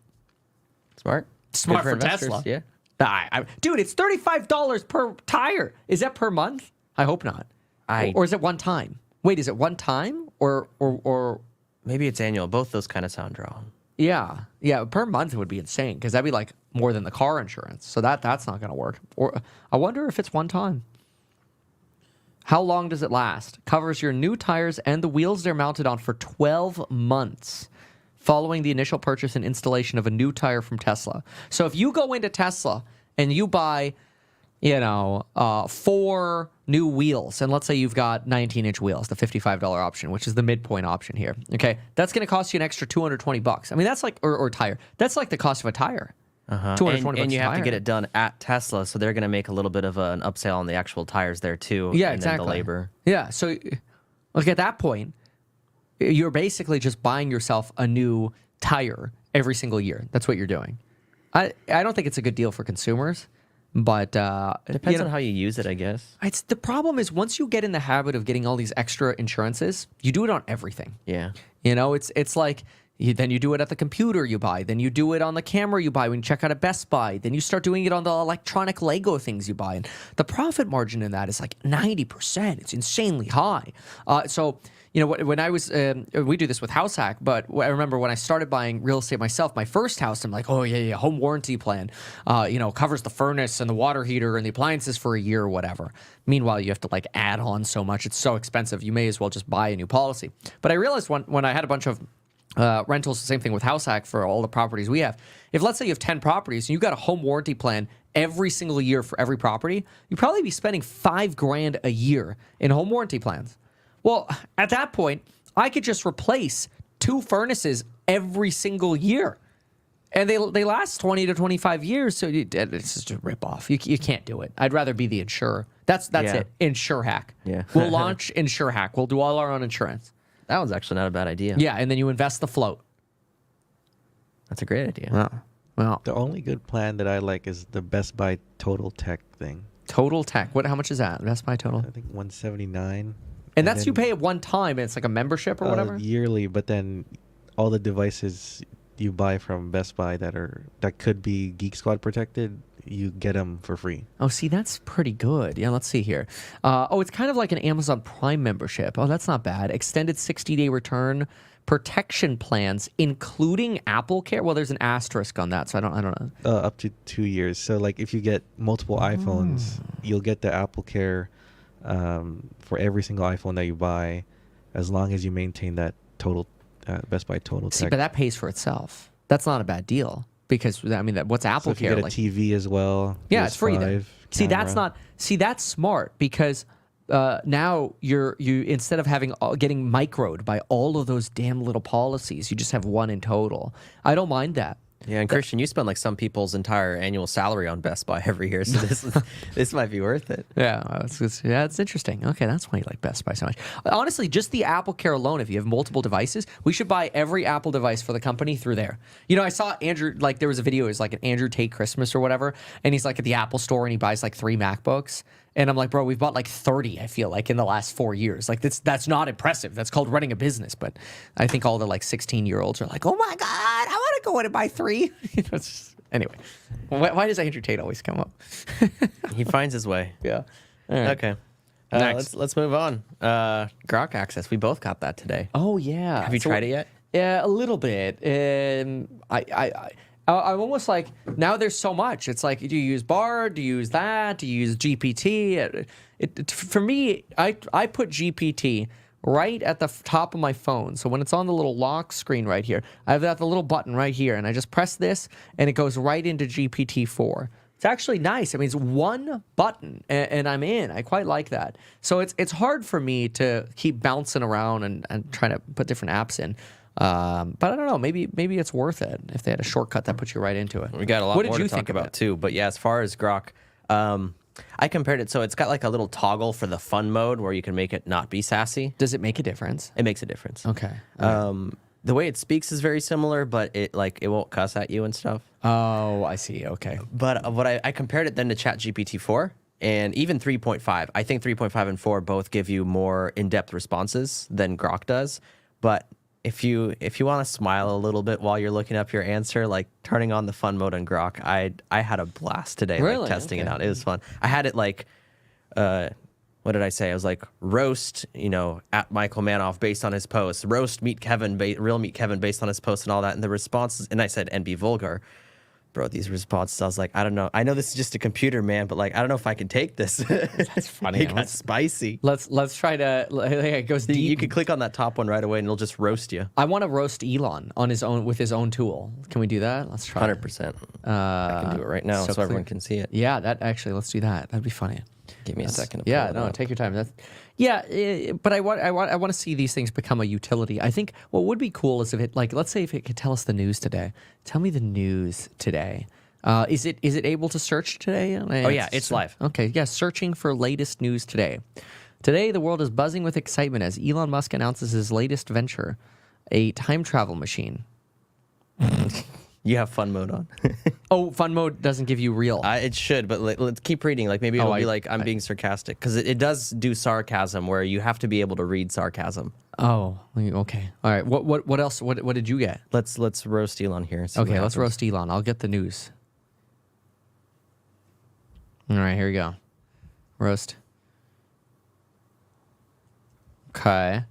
Speaker 2: Smart
Speaker 1: For Tesla.
Speaker 2: Yeah.
Speaker 1: Dude, it's $35 per tire. Is that per month? I hope not. Or is it one time? Wait, is it one time or
Speaker 2: maybe it's annual? Both those kind of sound wrong.
Speaker 1: Yeah, per month would be insane, because that'd be like more than the car insurance. So that's not going to work. Or I wonder if it's one time. How long does it last? Covers your new tires and the wheels they're mounted on for 12 months. Following the initial purchase and installation of a new tire from Tesla. So if you go into Tesla and you buy, 4 new wheels, and let's say you've got 19-inch wheels, the $55 option, which is the midpoint option here. Okay, that's going to cost you an extra $220. I mean, that's like or tire. That's like the cost of a tire. $220
Speaker 2: and you have to get it done at Tesla, so they're going to make a little bit of an upsell on the actual tires there too.
Speaker 1: Yeah,
Speaker 2: and
Speaker 1: exactly.
Speaker 2: Then the labor.
Speaker 1: Yeah, so look, at that point, you're basically just buying yourself a new tire every single year. That's what you're doing. I don't think it's a good deal for consumers, but
Speaker 2: it depends on how you use it, I guess.
Speaker 1: It's the problem is once you get in the habit of getting all these extra insurances, you do it on everything.
Speaker 2: Yeah.
Speaker 1: It's like then you do it at the computer you buy, then you do it on the camera you buy when you check out at Best Buy, then you start doing it on the electronic Lego things you buy, and the profit margin in that is like 90%. It's insanely high. When I was, we do this with HouseHack, but I remember when I started buying real estate myself, my first house, I'm like, oh yeah, home warranty plan, covers the furnace and the water heater and the appliances for a year or whatever. Meanwhile, you have to add on so much. It's so expensive. You may as well just buy a new policy. But I realized when I had a bunch of rentals, the same thing with HouseHack for all the properties we have. If let's say you have 10 properties and you got a home warranty plan every single year for every property, you'd probably be spending $5,000 a year in home warranty plans. Well, at that point, I could just replace 2 furnaces every single year. And they last 20 to 25 years, so it's just a rip-off. You can't do it. I'd rather be the insurer. That's it. HouseHack.
Speaker 2: Yeah.
Speaker 1: We'll launch HouseHack. We'll do all our own insurance.
Speaker 2: That one's actually not a bad idea.
Speaker 1: Yeah, and then you invest the float.
Speaker 2: That's a great idea.
Speaker 1: Well,
Speaker 6: The only good plan that I like is the Best Buy Total Tech thing.
Speaker 1: Total Tech. How much is that? Best Buy Total?
Speaker 6: I think 179.
Speaker 1: And that's you pay at one time, and it's like a membership or whatever?
Speaker 6: Yearly, but then all the devices you buy from Best Buy that could be Geek Squad protected, you get them for free.
Speaker 1: Oh, see, that's pretty good. Yeah, let's see here. It's kind of like an Amazon Prime membership. Oh, that's not bad. Extended 60-day return protection plans, including Apple Care. Well, there's an asterisk on that, so I don't know.
Speaker 6: Up to 2 years. So, like, if you get multiple iPhones, you'll get the Apple Care for every single iPhone that you buy, as long as you maintain that total Best Buy Total
Speaker 1: See,
Speaker 6: Tech.
Speaker 1: but that pays for itself. That's not a bad deal because what's Apple
Speaker 6: So if you
Speaker 1: Care
Speaker 6: get a
Speaker 1: like?
Speaker 6: TV as well,
Speaker 1: Yeah, it's free then.
Speaker 6: PS5
Speaker 1: See, that's
Speaker 6: camera.
Speaker 1: not. See, that's smart because now you instead of getting microed by all of those damn little policies, you just have one in total. I don't mind that.
Speaker 2: Yeah, and Christian, you spend like some people's entire annual salary on Best Buy every year, so this might be worth it.
Speaker 1: Yeah, it's interesting. Okay, that's why you like Best Buy so much. Honestly, just the Apple Care alone, if you have multiple devices, we should buy every Apple device for the company through there. You know, I saw Andrew, like there was a video, it was like an Andrew Tate Christmas or whatever, and he's like at the Apple store and he buys like 3 MacBooks. And I'm like, bro, we've bought like 30, I feel like, in the last 4 years. Like, that's not impressive. That's called running a business. But I think all the like 16-year-olds are like, oh my God, I want to go in and buy 3. Anyway, why does Andrew Tate always come up?
Speaker 2: He finds his way.
Speaker 1: Yeah. All right.
Speaker 2: Okay.
Speaker 1: Next.
Speaker 2: Let's move on. Grok Access. We both got that today.
Speaker 1: Oh, yeah.
Speaker 2: Have you tried it yet?
Speaker 1: Yeah, a little bit. I'm almost like, now there's so much. It's like, do you use Bard? Do you use that? Do you use GPT? For me, I put GPT right at the top of my phone. So when it's on the little lock screen right here, I have the little button right here, and I just press this, and it goes right into GPT-4. It's actually nice. I mean, it's one button, and I'm in. I quite like that. So it's hard for me to keep bouncing around and trying to put different apps in. But I don't know. Maybe it's worth it if they had a shortcut that puts you right into it.
Speaker 2: We got a lot more to talk about too. But yeah, as far as Grok, I compared it. So it's got like a little toggle for the fun mode where you can make it not be sassy.
Speaker 1: Does it make a difference?
Speaker 2: It makes a difference.
Speaker 1: Okay.
Speaker 2: The way it speaks is very similar, but it won't cuss at you and stuff.
Speaker 1: Oh, I see. Okay.
Speaker 2: But what I compared it then to ChatGPT 4 and even 3.5. I think 3.5 and 4 both give you more in-depth responses than Grok does. But if you want to smile a little bit while you're looking up your answer, like turning on the fun mode on Grok, I had a blast today,
Speaker 1: really?
Speaker 2: Like testing it out. It was fun. I had it like, what did I say? I was like roast, at Michael Manoff based on his post, roast Meet Kevin, real Meet Kevin based on his post and all that. And the responses, and I said, and be vulgar. Bro, these responses, I was like, I don't know. I know this is just a computer, man, but like, I don't know if I can take this.
Speaker 1: That's funny.
Speaker 2: It got spicy.
Speaker 1: Let's try to. It goes deep.
Speaker 2: You could click on that top one right away, and it'll just roast you.
Speaker 1: I want to roast Elon on his own with his own tool. Can we do that? Let's try.
Speaker 2: 100%. I can do it right now, so everyone can see it.
Speaker 1: Yeah, let's do that. That'd be funny.
Speaker 2: Give me a second. To
Speaker 1: Yeah,
Speaker 2: pull it
Speaker 1: no,
Speaker 2: up.
Speaker 1: take your time. But I want to see these things become a utility. I think what would be cool is if it, like, let's say if it could tell us the news today. Tell me the news today. Is it able to search today?
Speaker 2: Oh yeah, it's live.
Speaker 1: Okay, yeah, searching for latest news today. Today, the world is buzzing with excitement as Elon Musk announces his latest venture, a time travel machine.
Speaker 2: You have fun mode on.
Speaker 1: Oh, fun mode doesn't give you real.
Speaker 2: It should, but let's keep reading. Like maybe it'll be like I'm being sarcastic because it does do sarcasm where you have to be able to read sarcasm.
Speaker 1: Oh, okay. All right. What else? What did you get?
Speaker 2: Let's roast Elon here. And see
Speaker 1: Okay,
Speaker 2: what
Speaker 1: let's
Speaker 2: happens.
Speaker 1: roast Elon. I'll get the news. All right, here we go. Roast. Okay.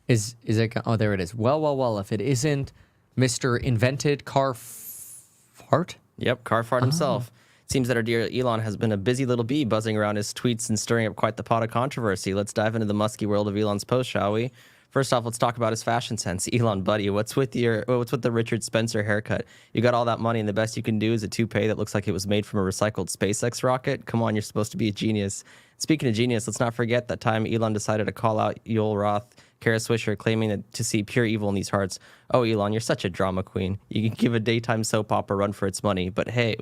Speaker 1: Is it? Oh, there it is. Well. If it isn't Mr. Invented Car Fart.
Speaker 2: Yep, car fart himself. Seems that our dear Elon has been a busy little bee buzzing around his tweets and stirring up quite the pot of controversy. Let's dive into the musky world of Elon's post, shall we? First off, let's talk about his fashion sense. Elon, buddy, what's with the Richard Spencer haircut? You got all that money, and the best you can do is a toupee that looks like it was made from a recycled SpaceX rocket? Come on, you're supposed to be a genius. Speaking of genius, let's not forget that time Elon decided to call out Yoel Roth Kara Swisher claiming to see pure evil in these hearts. Oh, Elon, you're such a drama queen. You can give a daytime soap opera run for its money, but hey,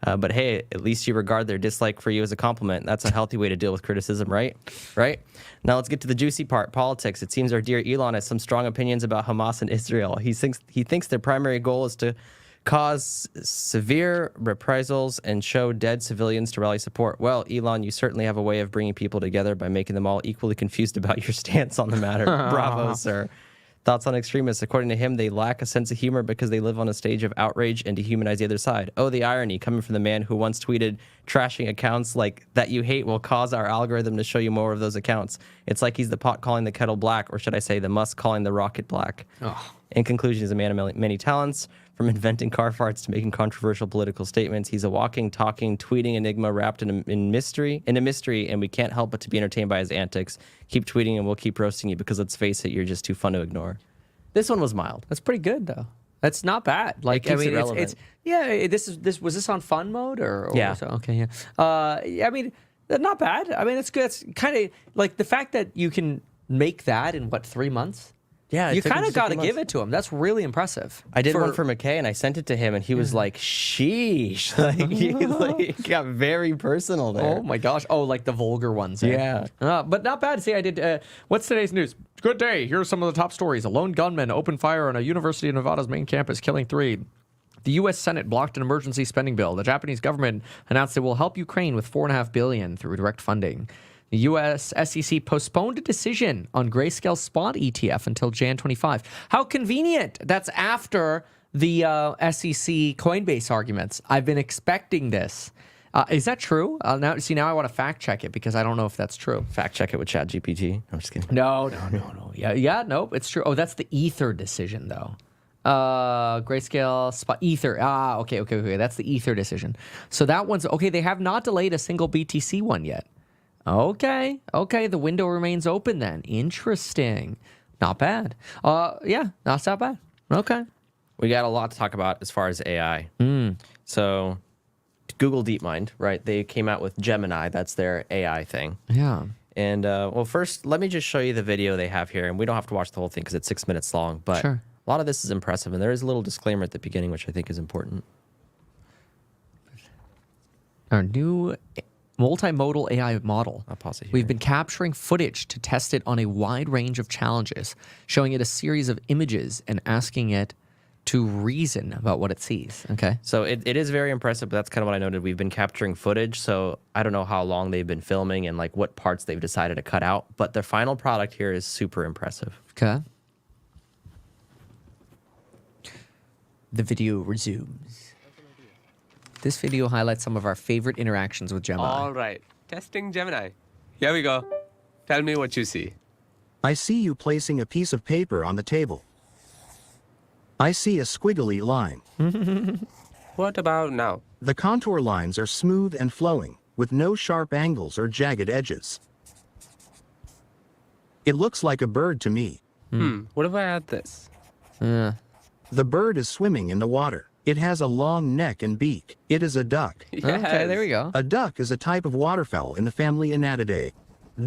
Speaker 2: at least you regard their dislike for you as a compliment. That's a healthy way to deal with criticism, right? Right? Now let's get to the juicy part, politics. It seems our dear Elon has some strong opinions about Hamas and Israel. He thinks their primary goal is to cause severe reprisals and show dead civilians to rally support. Well, Elon, you certainly have a way of bringing people together by making them all equally confused about your stance on the matter. Bravo, sir. Thoughts on extremists. According to him, they lack a sense of humor because they live on a stage of outrage and dehumanize the other side. Oh, the irony coming from the man who once tweeted, trashing accounts like that you hate will cause our algorithm to show you more of those accounts. It's like he's the pot calling the kettle black, or should I say the Musk calling the rocket black. Oh. In conclusion, he's a man of many talents. From inventing car farts to making controversial political statements, he's a walking, talking, tweeting enigma wrapped in a mystery, and we can't help but to be entertained by his antics. Keep tweeting and we'll keep roasting you because let's face it, you're just too fun to ignore. This one was mild.
Speaker 7: That's pretty good though. That's not bad. Like I mean, it's yeah. Was this on fun mode or
Speaker 2: yeah?
Speaker 7: So, okay, yeah. I mean, not bad. I mean, it's good. It's kind of like the fact that you can make that in what 3 months.
Speaker 2: Yeah,
Speaker 7: you kind of got to give it to him. That's really impressive.
Speaker 2: I did one for McKay, and I sent it to him, and he was like, "Sheesh!" He got very personal there.
Speaker 7: Oh my gosh! Oh, like the vulgar ones.
Speaker 2: Yeah,
Speaker 7: but not bad. See, I did. What's today's news? Good day. Here are some of the top stories. A lone gunman opened fire on a University of Nevada's main campus, killing 3. The U.S. Senate blocked an emergency spending bill. The Japanese government announced it will help Ukraine with $4.5 billion through direct funding. The U.S. SEC postponed a decision on Grayscale Spot ETF until Jan 25. How convenient. That's after the SEC Coinbase arguments. I've been expecting this. Is that true? Now I want to fact check it because I don't know if that's true.
Speaker 2: Fact check it with ChatGPT. No, I'm just kidding.
Speaker 7: No. Yeah, nope, it's true. Oh, that's the Ether decision, though. Grayscale Spot Ether. Okay. That's the Ether decision. So that one's okay. They have not delayed a single BTC one yet. Okay. The window remains open then. Interesting. Not bad. Yeah, not that bad. Okay.
Speaker 2: We got a lot to talk about as far as AI. So, Google DeepMind, right? They came out with Gemini. That's their AI thing.
Speaker 7: Yeah.
Speaker 2: And, well, first, let me just show you the video they have here. And we don't have to watch the whole thing because it's 6 minutes long. But
Speaker 7: sure.
Speaker 2: A lot of this is impressive. And there is a little disclaimer at the beginning, which I think is important.
Speaker 7: Our new multimodal AI model.
Speaker 2: I'll pause it here.
Speaker 7: We've been capturing footage to test it on a wide range of challenges, showing it a series of images and asking it to reason about what it sees. Okay.
Speaker 2: So it is very impressive, but that's kind of what I noted. We've been capturing footage, so I don't know how long they've been filming and like what parts they've decided to cut out, but their final product here is super impressive.
Speaker 7: Okay. The video resumes. This video highlights some of our favorite interactions with Gemini.
Speaker 8: All right, testing Gemini. Here we go. Tell me what you see.
Speaker 9: I see you placing a piece of paper on the table. I see a squiggly line.
Speaker 8: What about now?
Speaker 9: The contour lines are smooth and flowing, with no sharp angles or jagged edges. It looks like a bird to me.
Speaker 8: What if I add this?
Speaker 9: The bird is swimming in the water. It has a long neck and beak. It is a duck.
Speaker 8: Yes.
Speaker 7: Okay, there we go.
Speaker 9: A duck is a type of waterfowl in the family Anatidae.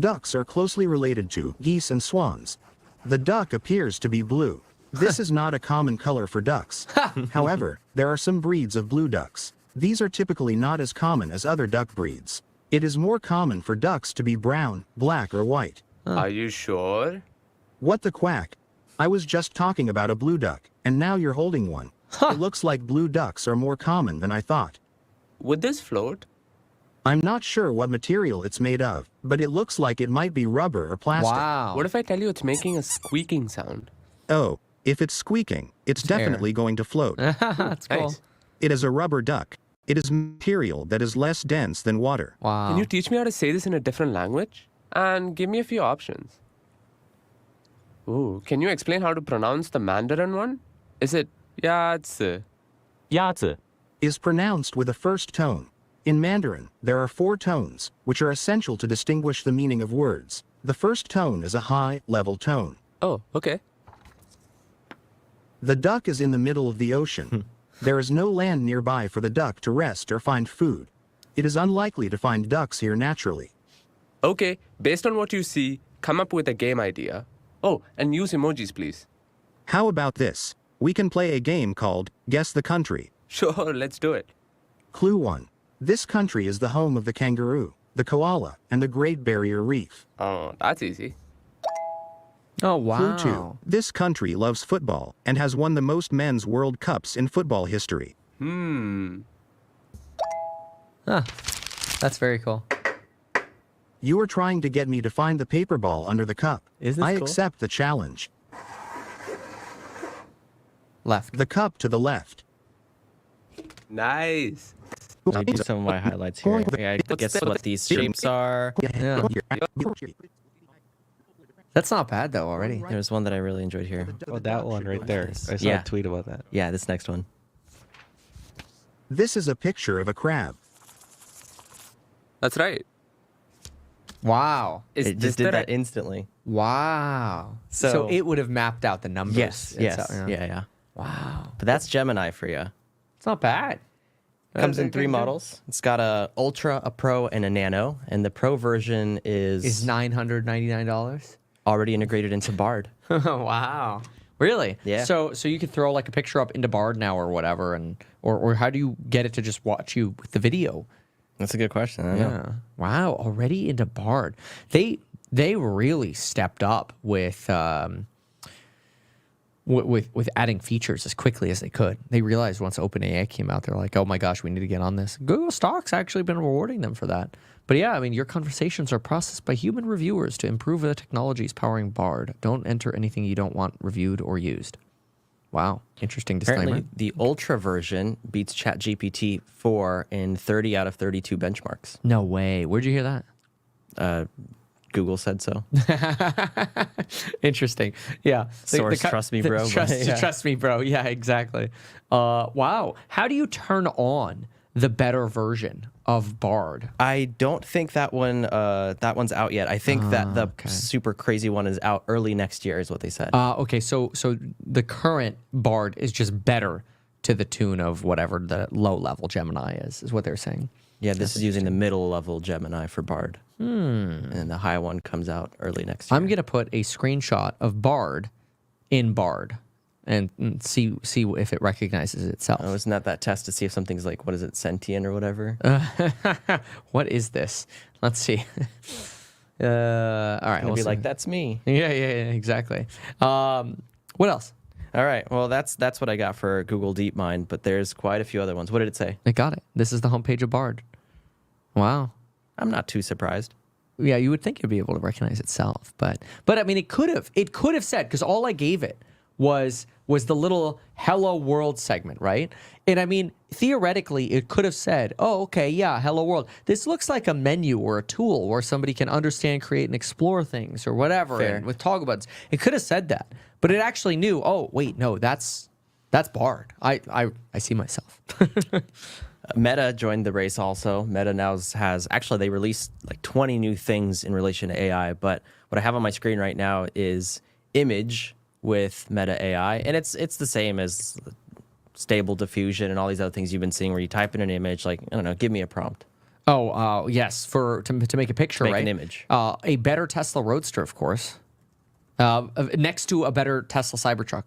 Speaker 9: Ducks are closely related to geese and swans. The duck appears to be blue. This is not a common color for ducks. However, there are some breeds of blue ducks. These are typically not as common as other duck breeds. It is more common for ducks to be brown, black, or white.
Speaker 8: Are you sure?
Speaker 9: What the quack? I was just talking about a blue duck, and now you're holding one. It looks like blue ducks are more common than I thought.
Speaker 8: Would this float?
Speaker 9: I'm not sure what material it's made of, but it looks like it might be rubber or plastic.
Speaker 7: Wow.
Speaker 8: What if I tell you it's making a squeaking sound?
Speaker 9: Oh, if it's squeaking, it's definitely going to float.
Speaker 7: That's cool.
Speaker 8: Nice.
Speaker 9: It is a rubber duck. It is material that is less dense than water.
Speaker 7: Wow.
Speaker 8: Can you teach me how to say this in a different language? And give me a few options. Ooh, can you explain how to pronounce the Mandarin one? Is it Yazi?
Speaker 10: Yazi
Speaker 9: is pronounced with a first tone. In Mandarin, there are 4 tones, which are essential to distinguish the meaning of words. The first tone is a high-level tone.
Speaker 8: Oh, okay.
Speaker 9: The duck is in the middle of the ocean. There is no land nearby for the duck to rest or find food. It is unlikely to find ducks here naturally.
Speaker 8: Okay, based on what you see, come up with a game idea. Oh, and use emojis, please.
Speaker 9: How about this? We can play a game called Guess the Country.
Speaker 8: Sure, let's do it.
Speaker 9: Clue 1. This country is the home of the kangaroo, the koala, and the Great Barrier Reef.
Speaker 8: Oh, that's easy.
Speaker 7: Oh,
Speaker 9: Clue 2.
Speaker 7: wow.
Speaker 9: This country loves football and has won the most men's World Cups in football history.
Speaker 7: Huh. That's very cool.
Speaker 9: You are trying to get me to find the paper ball under the cup.
Speaker 2: Isn't this
Speaker 9: I
Speaker 2: cool?
Speaker 9: accept the challenge.
Speaker 7: Left.
Speaker 9: The cup to the left.
Speaker 8: Nice.
Speaker 2: I'll do some of my highlights here. I guess what these shapes are.
Speaker 7: Yeah. That's not bad, though, already.
Speaker 2: There's one that I really enjoyed here.
Speaker 6: Oh, that one right there. I saw
Speaker 2: Yeah.
Speaker 6: a tweet about that.
Speaker 2: Yeah, this next one.
Speaker 9: This is a picture of a crab.
Speaker 8: That's right.
Speaker 7: Wow.
Speaker 2: It just did that instantly.
Speaker 7: Wow. So,
Speaker 2: So-
Speaker 7: it would have mapped out the numbers.
Speaker 2: Yes, yes,
Speaker 7: itself,
Speaker 2: yeah.
Speaker 7: Wow.
Speaker 2: But that's Gemini for you.
Speaker 7: It's not bad.
Speaker 2: Comes in 3 models. It's got a Ultra, a Pro, and a Nano. And the Pro version
Speaker 7: Is $999?
Speaker 2: already integrated into Bard.
Speaker 7: Wow. Really?
Speaker 2: Yeah.
Speaker 7: So you could throw like a picture up into Bard now or whatever, and or how do you get it to just watch you with the video?
Speaker 2: That's a good question. I don't know.
Speaker 7: Wow. Already into Bard. They really stepped up with adding features as quickly as they could. They realized once OpenAI came out, they're like, oh my gosh, we need to get on this. Google stock's actually been rewarding them for that. But yeah, I mean, your conversations are processed by human reviewers to improve the technologies powering Bard. Don't enter anything you don't want reviewed or used. Wow. Interesting disclaimer.
Speaker 2: Apparently, the Ultra version beats ChatGPT 4 in 30 out of 32 benchmarks.
Speaker 7: No way. Where'd you hear that?
Speaker 2: Google said so.
Speaker 7: Interesting. Yeah.
Speaker 2: Source, trust me, bro, but yeah.
Speaker 7: Trust me, bro. Yeah, exactly. Wow. How do you turn on the better version of Bard?
Speaker 2: I don't think that one's out yet. I think that the super crazy one is out early next year, is what they said.
Speaker 7: Okay, so the current Bard is just better to the tune of whatever the low-level Gemini is what they're saying.
Speaker 2: Yeah, this is using the middle level Gemini for Bard. And the high one comes out early next year.
Speaker 7: I'm going to put a screenshot of Bard in Bard and see if it recognizes itself.
Speaker 2: Oh, isn't that test to see if something's like, what is it, sentient or whatever?
Speaker 7: What is this? Let's see. All right.
Speaker 2: It'll be like, that's me.
Speaker 7: Yeah, exactly. What else?
Speaker 2: All right. Well, that's what I got for Google DeepMind, but there's quite a few other ones. What did it say?
Speaker 7: It got it. This is the homepage of Bard. Wow.
Speaker 2: I'm not too surprised.
Speaker 7: Yeah, you would think it'd be able to recognize itself, but I mean, it could have said, because all I gave it was the little hello world segment, right? And I mean, theoretically, it could have said, oh, okay, yeah, hello world. This looks like a menu or a tool where somebody can understand, create, and explore things or whatever.
Speaker 2: Fair.
Speaker 7: And with toggle buttons, it could have said that, but it actually knew, oh, wait, no, that's Bard. I see myself.
Speaker 2: Meta joined the race also. Meta now actually, they released like 20 new things in relation to AI, but what I have on my screen right now is image with Meta AI, and it's the same as Stable Diffusion and all these other things you've been seeing where you type in an image, like, I don't know, give me a prompt.
Speaker 7: Oh, yes, to make a picture,
Speaker 2: Make
Speaker 7: right?
Speaker 2: an image.
Speaker 7: A better Tesla Roadster, of course, next to a better Tesla Cybertruck.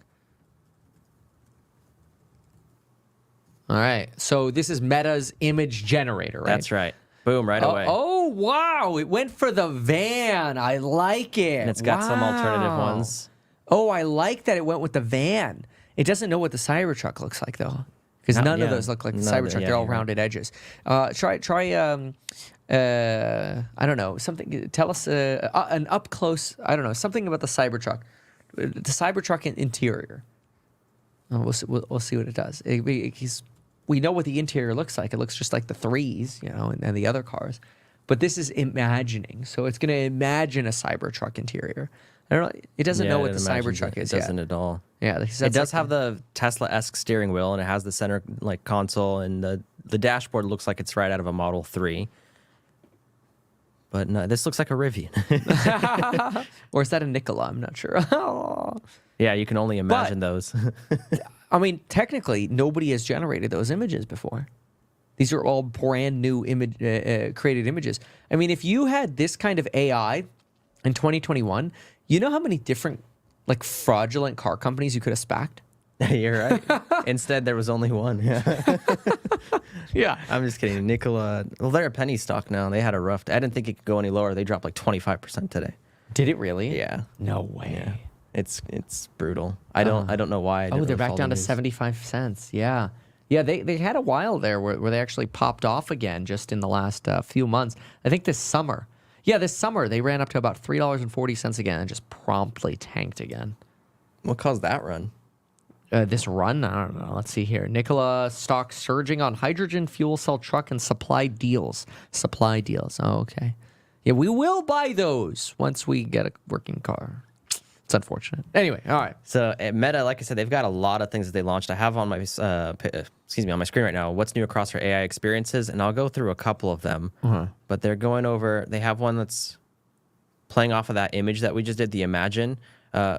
Speaker 7: All right, so this is Meta's image generator, right?
Speaker 2: That's right. Boom, right away.
Speaker 7: Oh, wow, it went for the van. I like it.
Speaker 2: And it's got some alternative ones.
Speaker 7: Oh, I like that it went with the van. It doesn't know what the Cybertruck looks like, though, because none of those look like the Cybertruck. They're all rounded edges. Try. I don't know, something. Tell us an up close. I don't know, something about the Cybertruck. The Cybertruck interior. We'll see what it does. We know what the interior looks like. It looks just like the 3s, and the other cars. But this is imagining, so it's going to imagine a Cybertruck interior. I don't know. It doesn't know what the Cybertruck is yet.
Speaker 2: It doesn't at all.
Speaker 7: Yeah,
Speaker 2: it does have the Tesla-esque steering wheel, and it has the center console, and the dashboard looks like it's right out of a Model 3. But no, this looks like a Rivian.
Speaker 7: Or is that a Nikola? I'm not sure.
Speaker 2: Yeah, you can only imagine those.
Speaker 7: I mean, technically, nobody has generated those images before. These are all brand new created images. I mean, if you had this kind of AI in 2021, You know how many different like fraudulent car companies you could have SPAC'd?
Speaker 2: You're right. Instead, there was only one. Yeah.
Speaker 7: Yeah.
Speaker 2: I'm just kidding. Nikola, well, they're a penny stock now. They had a rough. I didn't think it could go any lower. They dropped like 25% today.
Speaker 7: Did it really?
Speaker 2: Yeah.
Speaker 7: No way.
Speaker 2: Yeah. It's brutal. I don't know why. I didn't
Speaker 7: Oh, they're
Speaker 2: really
Speaker 7: back
Speaker 2: follow
Speaker 7: down
Speaker 2: the
Speaker 7: to
Speaker 2: news.
Speaker 7: 75 cents. Yeah. Yeah, they had a while there where they actually popped off again just in the last few months. I think this summer. Yeah, this summer they ran up to about $3.40 again and just promptly tanked again.
Speaker 2: What caused that run?
Speaker 7: This run, I don't know. Let's see here. Nikola stock surging on hydrogen fuel cell truck and supply deals. Supply deals. Oh, okay. Yeah, we will buy those once we get a working car. It's unfortunate. Anyway, all right.
Speaker 2: So at Meta, like I said, they've got a lot of things that they launched. I have on my on my screen right now. What's new across our AI experiences, and I'll go through a couple of them. But they're going over. They have one that's playing off of that image that we just did, the Imagine,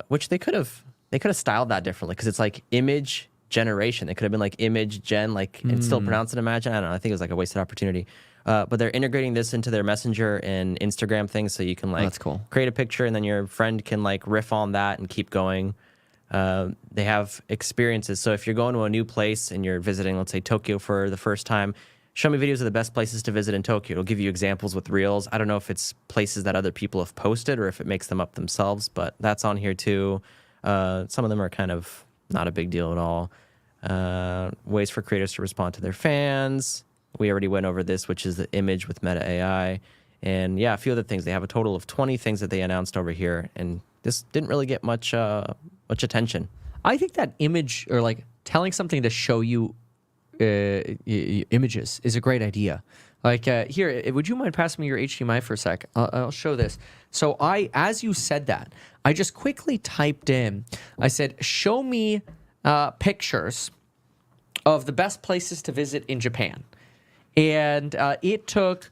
Speaker 2: which they could have styled that differently because it's like image generation. It could have been like image gen, like and still pronounce it Imagine. I don't know. I think it was like a wasted opportunity. But they're integrating this into their Messenger and Instagram things, so you can like
Speaker 7: that's cool.
Speaker 2: create a picture and then your friend can like riff on that and keep going. They have experiences. So if you're going to a new place and you're visiting, let's say Tokyo for the first time, show me videos of the best places to visit in Tokyo. It'll give you examples with reels. I don't know if it's places that other people have posted or if it makes them up themselves, but that's on here too. Some of them are kind of not a big deal at all. Ways for creators to respond to their fans. We already went over this, which is the image with Meta AI. And yeah, a few other things. They have a total of 20 things that they announced over here. And this didn't really get much attention.
Speaker 7: I think that image or like telling something to show you images is a great idea. Like here, would you mind passing me your HDMI for a sec? I'll show this. So as you said that, I just quickly typed in, I said, show me pictures of the best places to visit in Japan. And it took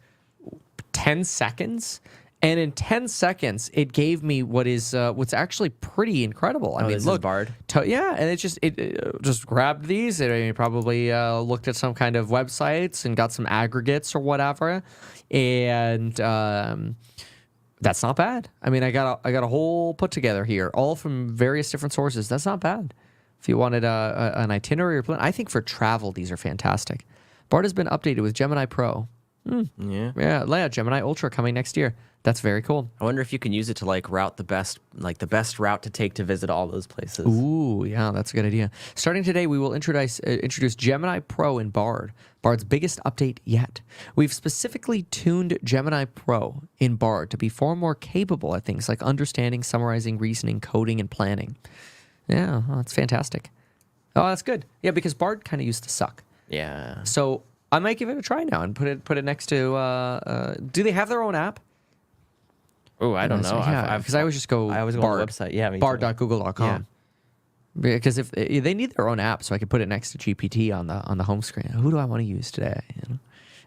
Speaker 7: 10 seconds. And in 10 seconds, it gave me what's actually pretty incredible. I mean,
Speaker 2: this
Speaker 7: look,
Speaker 2: is Bard?
Speaker 7: Yeah, and it just grabbed these. It probably looked at some kind of websites and got some aggregates or whatever. And that's not bad. I mean, I got a whole put together here, all from various different sources. That's not bad. If you wanted an itinerary or plan, I think for travel, these are fantastic. Bard has been updated with Gemini Pro. Yeah, Gemini Ultra coming next year. That's very cool.
Speaker 2: I wonder if you can use it to like route the best route to take to visit all those places.
Speaker 7: Ooh, yeah, that's a good idea. Starting today, we will introduce Gemini Pro in Bard, Bard's biggest update yet. We've specifically tuned Gemini Pro in Bard to be far more capable at things like understanding, summarizing, reasoning, coding, and planning. Yeah, that's fantastic. Oh, that's good. Yeah, because Bard kind of used to suck.
Speaker 2: Yeah.
Speaker 7: So I might give it a try now and put it next to. Do they have their own app?
Speaker 2: Oh, I don't know.
Speaker 7: Yeah, because I always just go.
Speaker 2: I always go
Speaker 7: Bard,
Speaker 2: on the website. Yeah, me too.
Speaker 7: Bard.google.com.
Speaker 2: Yeah.
Speaker 7: Because if they need their own app, so I could put it next to GPT on the home screen. Who do I want to use today? You know?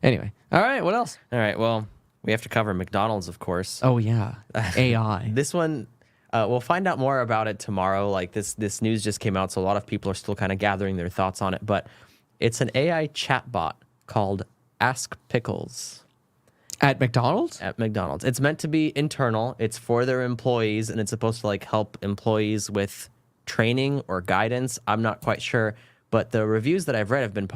Speaker 7: Anyway, all right. What else?
Speaker 2: All right. Well, we have to cover McDonald's, of course.
Speaker 7: Oh yeah, AI.
Speaker 2: This one, we'll find out more about it tomorrow. Like this news just came out, so a lot of people are still kind of gathering their thoughts on it. But it's an AI chatbot called Ask Pickles.
Speaker 7: At McDonald's?
Speaker 2: At McDonald's. It's meant to be internal. It's for their employees, and it's supposed to like help employees with training or guidance. I'm not quite sure, but the reviews that I've read have been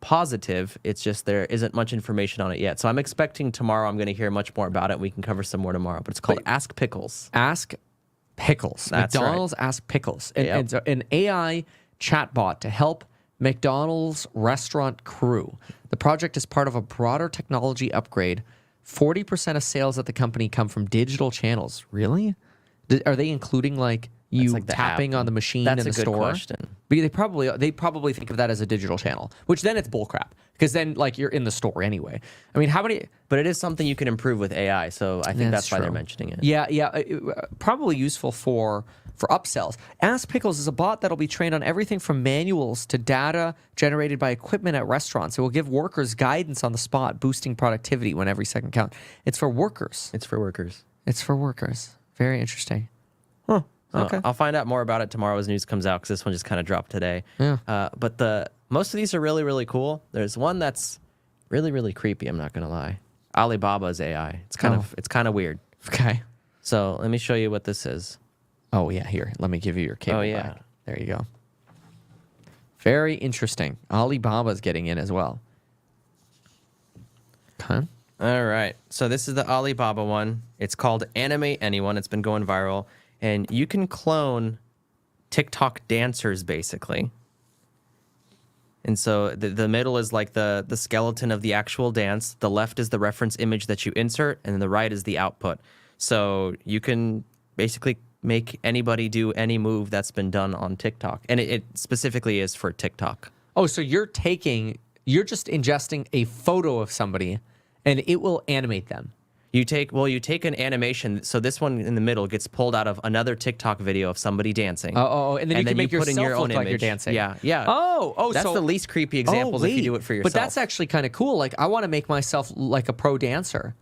Speaker 2: positive. It's just there isn't much information on it yet. So I'm expecting tomorrow I'm going to hear much more about it. We can cover some more tomorrow, but it's called Ask Pickles.
Speaker 7: Ask Pickles.
Speaker 2: That's
Speaker 7: McDonald's
Speaker 2: right.
Speaker 7: Ask Pickles. It's an AI chatbot to help McDonald's restaurant crew. The project is part of a broader technology upgrade. 40% of sales at the company come from digital channels. Really? Are they including like you
Speaker 2: like the
Speaker 7: tapping
Speaker 2: app.
Speaker 7: on the machine
Speaker 2: That's
Speaker 7: in the
Speaker 2: a good
Speaker 7: store?
Speaker 2: question.
Speaker 7: But they probably think of that as a digital channel, which then it's bullcrap because then like you're in the store anyway. I mean, how many?
Speaker 2: But it is something you can improve with AI, so I think that's why they're mentioning it.
Speaker 7: Yeah, probably useful for upsells. Ask Pickles is a bot that'll be trained on everything from manuals to data generated by equipment at restaurants. It will give workers guidance on the spot, boosting productivity when every second counts. It's for workers.
Speaker 2: It's for workers.
Speaker 7: It's for workers. Very interesting.
Speaker 2: Huh. So
Speaker 7: Okay.
Speaker 2: I'll find out more about it tomorrow as news comes out because this one just kind of dropped today.
Speaker 7: Yeah.
Speaker 2: But most of these are really, really cool. There's one that's really, really creepy. I'm not gonna lie. Alibaba's AI. It's kind of weird.
Speaker 7: Okay.
Speaker 2: So let me show you what this is.
Speaker 7: Oh yeah, here. Let me give you your cable.
Speaker 2: Oh, yeah.
Speaker 7: back. There you go. Very interesting. Alibaba's getting in as well. Okay.
Speaker 2: All right. So this is the Alibaba one. It's called Animate Anyone. It's been going viral. And you can clone TikTok dancers, basically. And so the middle is like the skeleton of the actual dance. The left is the reference image that you insert, and the right is the output. So you can basically make anybody do any move that's been done on TikTok. And it specifically is for TikTok.
Speaker 7: Oh, so you're just ingesting a photo of somebody, and it will animate them.
Speaker 2: You take an animation. So this one in the middle gets pulled out of another TikTok video of somebody dancing.
Speaker 7: Oh, and then you can make
Speaker 2: put in
Speaker 7: yourself
Speaker 2: your own
Speaker 7: look like you're
Speaker 2: image.
Speaker 7: dancing.
Speaker 2: Yeah, yeah.
Speaker 7: Oh,
Speaker 2: that's
Speaker 7: so
Speaker 2: the least creepy examples if you do it for yourself.
Speaker 7: But that's actually kind of cool. Like, I want to make myself like a pro dancer,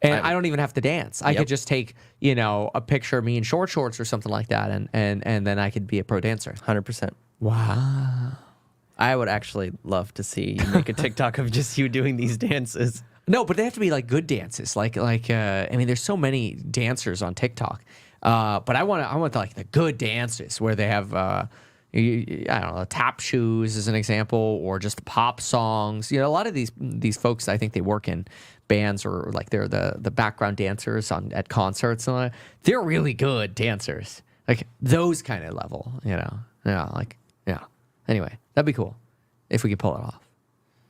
Speaker 7: and I don't even have to dance. I could just take, a picture of me in short shorts or something like that, and then I could be a pro dancer.
Speaker 2: 100%.
Speaker 7: Wow.
Speaker 2: I would actually love to see you make a TikTok of just you doing these dances.
Speaker 7: No, but they have to be like good dances. I mean, there's so many dancers on TikTok, but I want like the good dances where they have, I don't know, tap shoes as an example, or just pop songs. A lot of these folks, I think they work in bands, or like they're the background dancers at concerts. And they're really good dancers, like those kind of level. Anyway, that'd be cool if we could pull it off.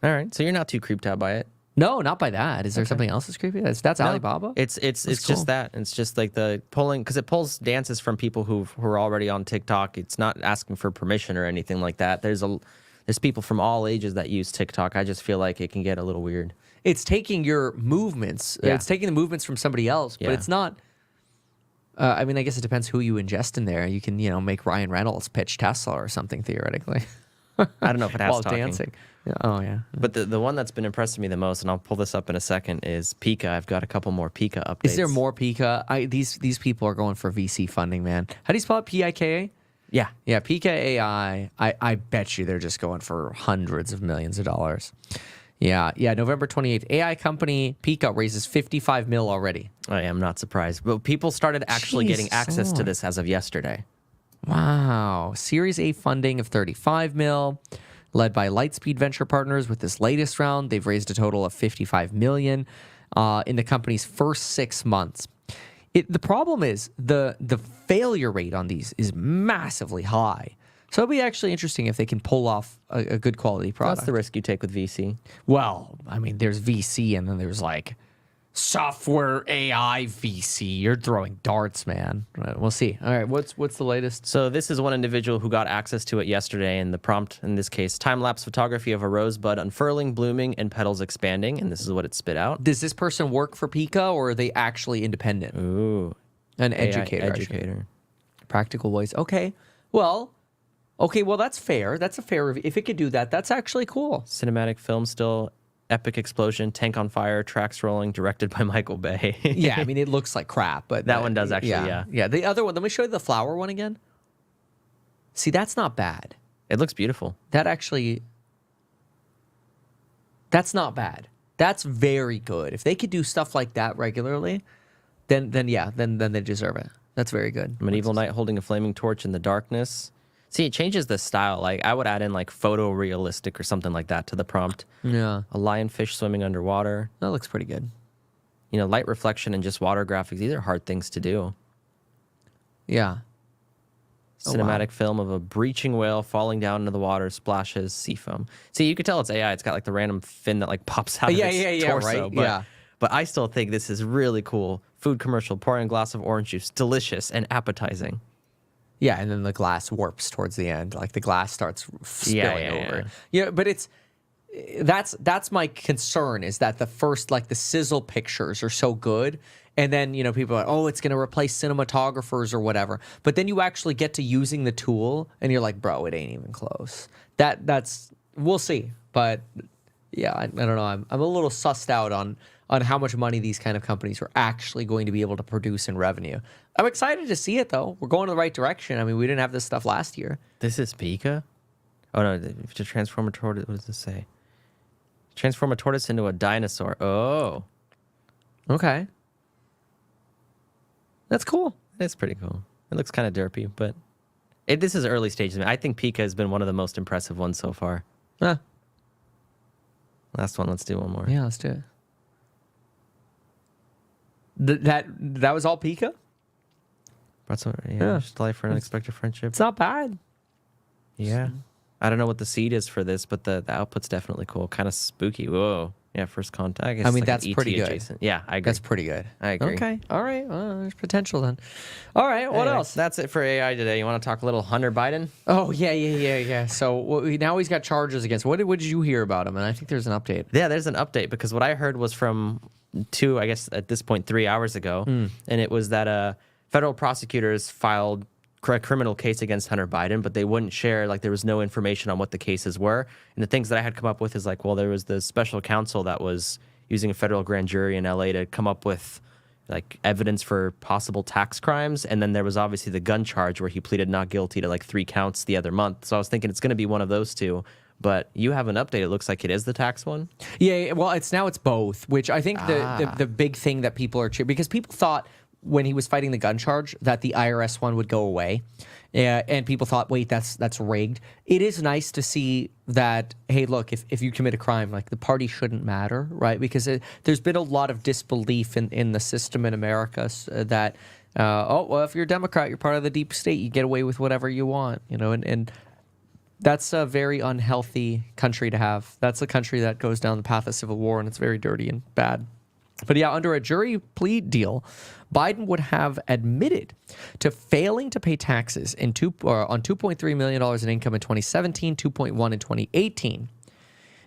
Speaker 2: All right, so you're not too creeped out by it.
Speaker 7: No, not by that. Is there something else that's creepy? That's Alibaba?
Speaker 2: It's
Speaker 7: cool.
Speaker 2: just that. It's just like the pulling, because it pulls dances from people who are already on TikTok. It's not asking for permission or anything like that. There's people from all ages that use TikTok. I just feel like it can get a little weird.
Speaker 7: It's taking your movements.
Speaker 2: Yeah.
Speaker 7: It's taking the movements from somebody else, but it's not. I mean, I guess it depends who you ingest in there. You can, make Ryan Reynolds pitch Tesla or something theoretically.
Speaker 2: I don't know if it has
Speaker 7: while
Speaker 2: talking.
Speaker 7: dancing. Yeah. Oh yeah.
Speaker 2: But the one that's been impressing me the most, and I'll pull this up in a second, is Pika. I've got a couple more Pika updates.
Speaker 7: Is there more Pika? These people are going for VC funding, man. How do you spell it? Pika?
Speaker 2: Yeah.
Speaker 7: Yeah, Pika AI. I bet you they're just going for hundreds of millions of dollars. Yeah. November 28th, AI company Pika raises $55 million already.
Speaker 2: I am not surprised. But people started actually getting access to this as of yesterday.
Speaker 7: Wow. Series A funding of $35 million, led by Lightspeed Venture Partners. With this latest round, they've raised a total of $55 million in the company's first 6 months. The problem is the failure rate on these is massively high. So it'll be actually interesting if they can pull off a good quality product.
Speaker 2: That's the risk you take with VC.
Speaker 7: Well, I mean, there's VC and then there's like software AI VC. You're throwing darts, man. We'll see. All right, what's the latest?
Speaker 2: So this is one individual who got access to it yesterday, and the prompt in this case, time-lapse photography of a rosebud unfurling, blooming, and petals expanding, and this is what it spit out.
Speaker 7: Does this person work for Pika, or are they actually independent?
Speaker 2: Ooh.
Speaker 7: An
Speaker 2: AI
Speaker 7: educator.
Speaker 2: Educator.
Speaker 7: Practical voice. Okay, well, that's fair. That's a fair review. If it could do that, that's actually cool.
Speaker 2: Cinematic film still. Epic explosion, tank on fire, tracks rolling, directed by Michael Bay.
Speaker 7: Yeah, I mean, it looks like crap, but
Speaker 2: that one does actually, yeah.
Speaker 7: Yeah, the other one, let me show you the flower one again. See, that's not bad.
Speaker 2: It looks beautiful.
Speaker 7: That's not bad. That's very good. If they could do stuff like that regularly, then they deserve it. That's very good.
Speaker 2: Medieval knight holding a flaming torch in the darkness. See, it changes the style. Like, I would add in like photorealistic or something like that to the prompt.
Speaker 7: Yeah.
Speaker 2: A lionfish swimming underwater.
Speaker 7: That looks pretty good.
Speaker 2: Light reflection and just water graphics. These are hard things to do.
Speaker 7: Yeah.
Speaker 2: Cinematic film of a breaching whale falling down into the water, splashes, sea foam. See, you could tell it's AI. It's got like the random fin that like pops out of its torso.
Speaker 7: Right?
Speaker 2: But, but I still think this is really cool. Food commercial, pouring a glass of orange juice. Delicious and appetizing.
Speaker 7: Yeah, and then the glass warps towards the end. Like the glass starts spilling over. Yeah, but that's my concern, is that the first, like the sizzle pictures are so good. And then, people are like, oh, it's going to replace cinematographers or whatever. But then you actually get to using the tool and you're like, bro, it ain't even close. That's, we'll see. But yeah, I don't know. I'm a little sussed out on how much money these kind of companies are actually going to be able to produce in revenue. I'm excited to see it, though. We're going in the right direction. I mean, we didn't have this stuff last year.
Speaker 2: This is Pika? Oh, no. To transform a tortoise. What does this say? Transform a tortoise into a dinosaur. Oh.
Speaker 7: Okay. That's cool.
Speaker 2: It's pretty cool. It looks kind of derpy, but this is early stages. I think Pika has been one of the most impressive ones so far.
Speaker 7: Huh.
Speaker 2: Last one. Let's do one more.
Speaker 7: Yeah, let's do it. That was all Pika?
Speaker 2: Yeah. Just life for an unexpected friendship.
Speaker 7: It's not bad.
Speaker 2: Yeah. I don't know what the seed is for this, but the output's definitely cool. Kind of spooky. Whoa. Yeah, first contact. I guess
Speaker 7: I mean,
Speaker 2: it's like
Speaker 7: that's
Speaker 2: an ET
Speaker 7: pretty good.
Speaker 2: adjacent. Yeah, I agree.
Speaker 7: That's pretty good.
Speaker 2: I agree.
Speaker 7: Okay. All right. Well, there's potential then. All right. What
Speaker 2: Anyway,
Speaker 7: else?
Speaker 2: That's it for AI today. You want to talk a little Hunter Biden?
Speaker 7: Oh, yeah. So now he's got charges against. What did you hear about him? And I think there's an update.
Speaker 2: Yeah, there's an update because what I heard was from I guess at this point, 3 hours ago. And it was that federal prosecutors filed a criminal case against Hunter Biden, but they wouldn't share, like there was no information on what the cases were. And the things that I had come up with is like, well, there was the special counsel that was using a federal grand jury in LA to come up with like evidence for possible tax crimes. And then there was obviously the gun charge where he pleaded not guilty to like 3 counts the other month. So I was thinking it's going to be one of those two. But you have an update. It looks like it is the tax one.
Speaker 7: Yeah, well, it's both, which I think the big thing that people are cheering, because people thought when he was fighting the gun charge that the IRS one would go away. And people thought, wait, that's rigged. It is nice to see that, hey, look, if you commit a crime, like the party shouldn't matter, right? Because there's been a lot of disbelief in the system in America that, well, if you're a Democrat, you're part of the deep state, you get away with whatever you want, and that's a very unhealthy country to have. That's a country that goes down the path of civil war, and it's very dirty and bad. But yeah, under a jury plea deal, Biden would have admitted to failing to pay taxes on $2.3 million in income in 2017, $2.1 in 2018.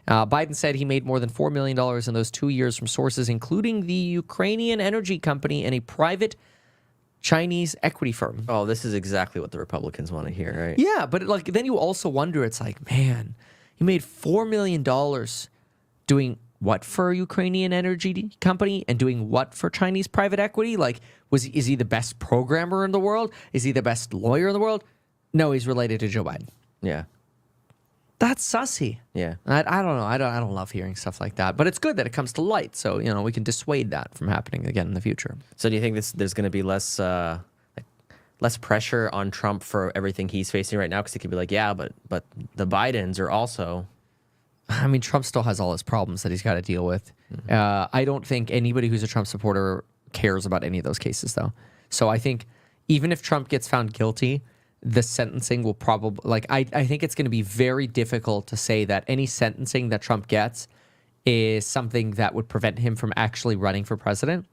Speaker 7: Biden said he made more than $4 million in those 2 years from sources including the Ukrainian energy company and a private Chinese equity firm.
Speaker 2: Oh, this is exactly what the Republicans want to hear, right?
Speaker 7: Yeah, but like then you also wonder, it's like, man, he made $4 million doing what for a Ukrainian energy company and doing what for Chinese private equity? Like, is he the best programmer in the world? Is he the best lawyer in the world? No, he's related to Joe Biden.
Speaker 2: Yeah.
Speaker 7: That's sussy.
Speaker 2: Yeah.
Speaker 7: I don't know. I don't love hearing stuff like that, but it's good that it comes to light, so we can dissuade that from happening again in the future.
Speaker 2: So do you think there's going to be less pressure on Trump for everything he's facing right now? Because he could be like, yeah, but the Bidens are also.
Speaker 7: I mean, Trump still has all his problems that he's got to deal with. I don't think anybody who's a Trump supporter cares about any of those cases, though. So I think even if Trump gets found guilty, the sentencing will probably, I think it's going to be very difficult to say that any sentencing that Trump gets is something that would prevent him from actually running for president.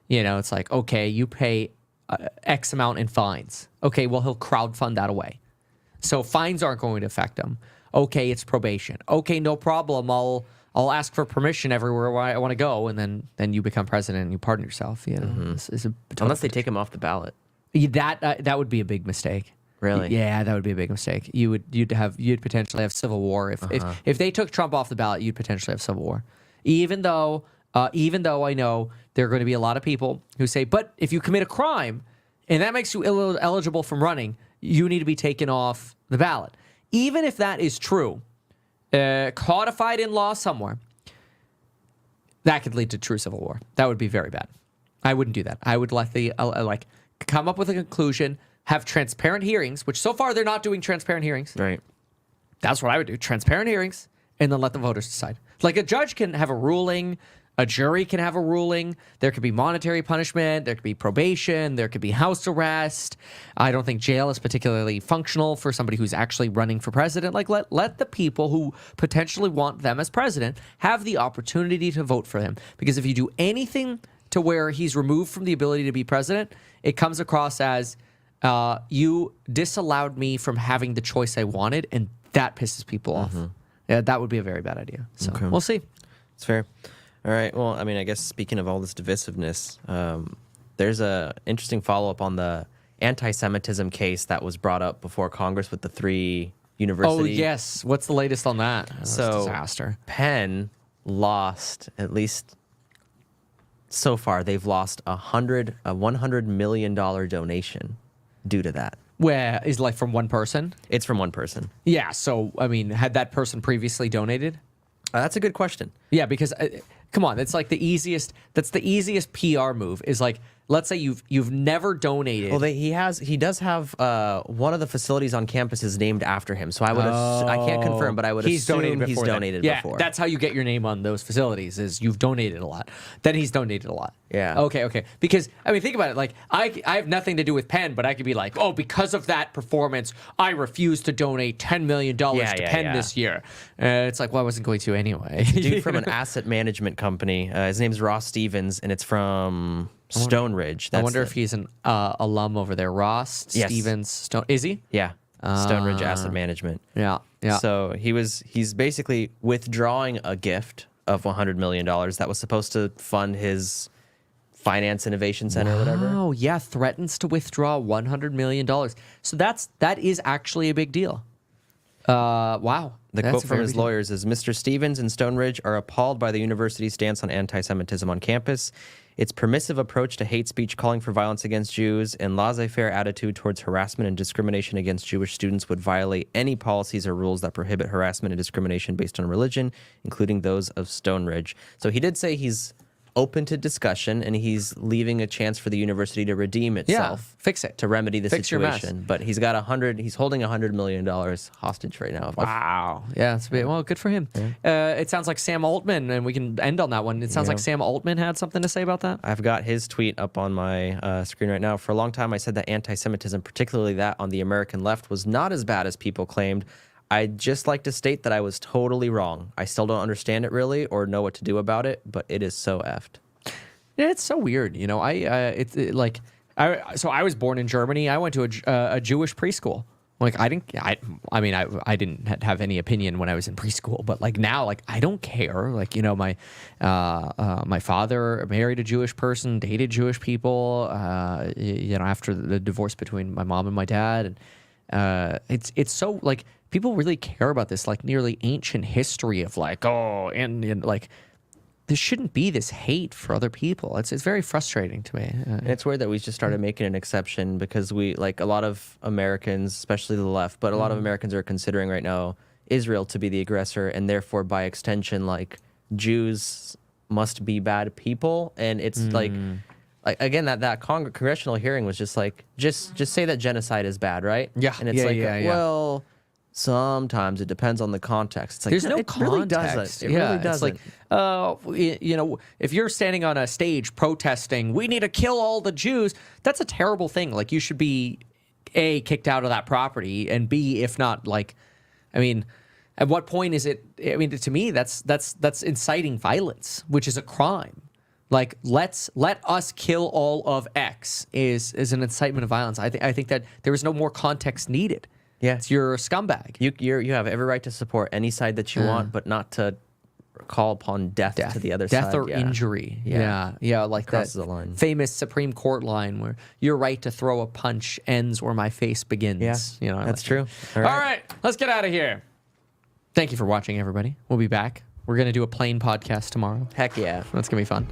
Speaker 7: It's like, okay, you pay X amount in fines. Okay, well, he'll crowdfund that away. So fines aren't going to affect him. Okay, it's probation. Okay, no problem. I'll ask for permission everywhere where I want to go, and then you become president and you pardon yourself.
Speaker 2: Unless they take him off the ballot.
Speaker 7: That would be a big mistake.
Speaker 2: Really?
Speaker 7: Yeah, that would be a big mistake. You'd potentially have civil war if they took Trump off the ballot. You'd potentially have civil war. Even though I know there are going to be a lot of people who say, but if you commit a crime and that makes you eligible from running, you need to be taken off the ballot. Even if that is true, codified in law somewhere, that could lead to true civil war. That would be very bad. I wouldn't do that. I would let the come up with a conclusion, have transparent hearings, which so far they're not doing transparent hearings.
Speaker 2: Right.
Speaker 7: That's what I would do. Transparent hearings, and then let the voters decide. Like a judge can have a ruling, a jury can have a ruling. There could be monetary punishment. There could be probation. There could be house arrest. I don't think jail is particularly functional for somebody who's actually running for president. Like let the people who potentially want them as president have the opportunity to vote for him. Because if you do anything to where he's removed from the ability to be president, it comes across as you disallowed me from having the choice I wanted, and that pisses people off. Yeah, that would be a very bad idea. So we'll see.
Speaker 2: It's fair. All right. Well, I mean, I guess speaking of all this divisiveness, there's a interesting follow-up on the anti-Semitism case that was brought up before Congress with the 3 universities.
Speaker 7: Oh, yes. What's the latest on that? That's a disaster.
Speaker 2: Penn lost, at least so far, they've lost a $100 million donation due to that.
Speaker 7: Where is from one person?
Speaker 2: It's from one person.
Speaker 7: Yeah. So, I mean, had that person previously donated?
Speaker 2: That's a good question.
Speaker 7: Yeah, because come on, it's like that's the easiest PR move is like, let's say you've never donated.
Speaker 2: Well, he does have one of the facilities on campus is named after him. So I would I can't confirm, but I would assume he's donated
Speaker 7: yeah,
Speaker 2: before.
Speaker 7: That's how you get your name on those facilities is you've donated a lot. Then he's donated a lot.
Speaker 2: Yeah.
Speaker 7: Okay. Because I mean, think about it. Like I have nothing to do with Penn, but I could be like, oh, because of that performance, I refuse to donate $10 million to Penn this year. It's like, well, I wasn't going to anyway.
Speaker 2: Dude from an asset management company. His name's Ross Stevens, and it's from Stone Ridge.
Speaker 7: I wonder if he's an alum over there. Ross Stevens. Is he?
Speaker 2: Yeah. Stone Ridge Asset Management.
Speaker 7: Yeah.
Speaker 2: So he's basically withdrawing a gift of $100 million that was supposed to fund his finance innovation center or whatever.
Speaker 7: Oh, yeah, threatens to withdraw $100 million. So that is actually a big deal. Wow.
Speaker 2: The quote from his lawyers is, Mr. Stevens and Stone Ridge are appalled by the university's stance on anti-Semitism on campus, its permissive approach to hate speech calling for violence against Jews, and laissez-faire attitude towards harassment and discrimination against Jewish students would violate any policies or rules that prohibit harassment and discrimination based on religion, including those of Stone Ridge. So he did say he's open to discussion, and he's leaving a chance for the university to redeem itself.
Speaker 7: Fix it.
Speaker 2: To remedy the
Speaker 7: Fix your mess.
Speaker 2: situation. But he's got he's holding $100 million hostage right now.
Speaker 7: Wow. Yeah, well, good for him. It sounds like Sam Altman, and we can end on that one. It sounds like Sam Altman had something to say about that.
Speaker 2: I've got his tweet up on my screen right now. For a long time, I said that anti-Semitism, particularly that on the American left, was not as bad as people claimed. I'd just like to state that I was totally wrong. I still don't understand it really or know what to do about it, but it is so effed.
Speaker 7: Yeah, it's so weird. You know, I was born in Germany. I went to a Jewish preschool. Like I didn't have any opinion when I was in preschool, but like now, like I don't care. Like, you know, my father married a Jewish person, dated Jewish people. You know, after the divorce between my mom and my dad, and it's so like people really care about this like nearly ancient history of like and like. There shouldn't be this hate for other people. It's very frustrating to me.
Speaker 2: It's weird that we just started making an exception because we, like a lot of Americans, especially the left, but a lot of Americans are considering right now Israel to be the aggressor, and therefore by extension, like Jews must be bad people. And it's like again, that congressional hearing was just like, just say that genocide is bad, right?
Speaker 7: Yeah.
Speaker 2: And it's well, sometimes it depends on the context. It's like,
Speaker 7: there's no
Speaker 2: it
Speaker 7: context.
Speaker 2: really doesn't. It really doesn't.
Speaker 7: It's like, you know, if you're standing on a stage protesting, we need to kill all the Jews, that's a terrible thing. Like, you should be, A, kicked out of that property, and B, if not, like, I mean, at what point is it, I mean, to me, that's inciting violence, which is a crime. Like, let us kill all of X is an incitement of violence. I think that there is no more context needed.
Speaker 2: Yeah,
Speaker 7: you're a scumbag.
Speaker 2: You have every right to support any side that you want, but not to call upon death to the other side.
Speaker 7: Death or injury. Yeah, like
Speaker 2: crosses
Speaker 7: that
Speaker 2: the line.
Speaker 7: Famous Supreme Court line where your right to throw a punch ends where my face begins.
Speaker 2: Yeah,
Speaker 7: you know,
Speaker 2: that's true.
Speaker 7: All right, let's get out of here. Thank you for watching, everybody. We'll be back. We're going to do a plane podcast tomorrow.
Speaker 2: Heck yeah.
Speaker 7: That's going to be fun.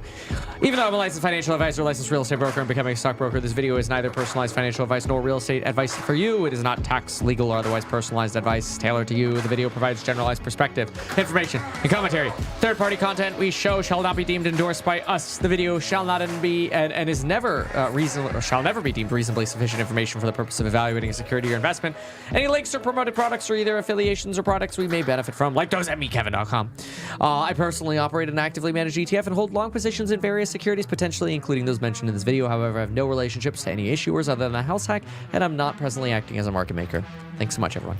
Speaker 7: Even though I'm a licensed financial advisor, licensed real estate broker, and becoming a stockbroker, this video is neither personalized financial advice nor real estate advice for you. It is not tax, legal, or otherwise personalized advice tailored to you. The video provides generalized perspective, information, and commentary. Third-party content we show shall not be deemed endorsed by us. The video shall not be and is never shall never be deemed reasonably sufficient information for the purpose of evaluating a security or investment. Any links or promoted products are either affiliations or products we may benefit from, like those at mekevin.com. I personally operate an actively managed ETF and hold long positions in various securities, potentially including those mentioned in this video. However, I have no relationships to any issuers other than HouseHack, and I'm not presently acting as a market maker. Thanks so much, everyone.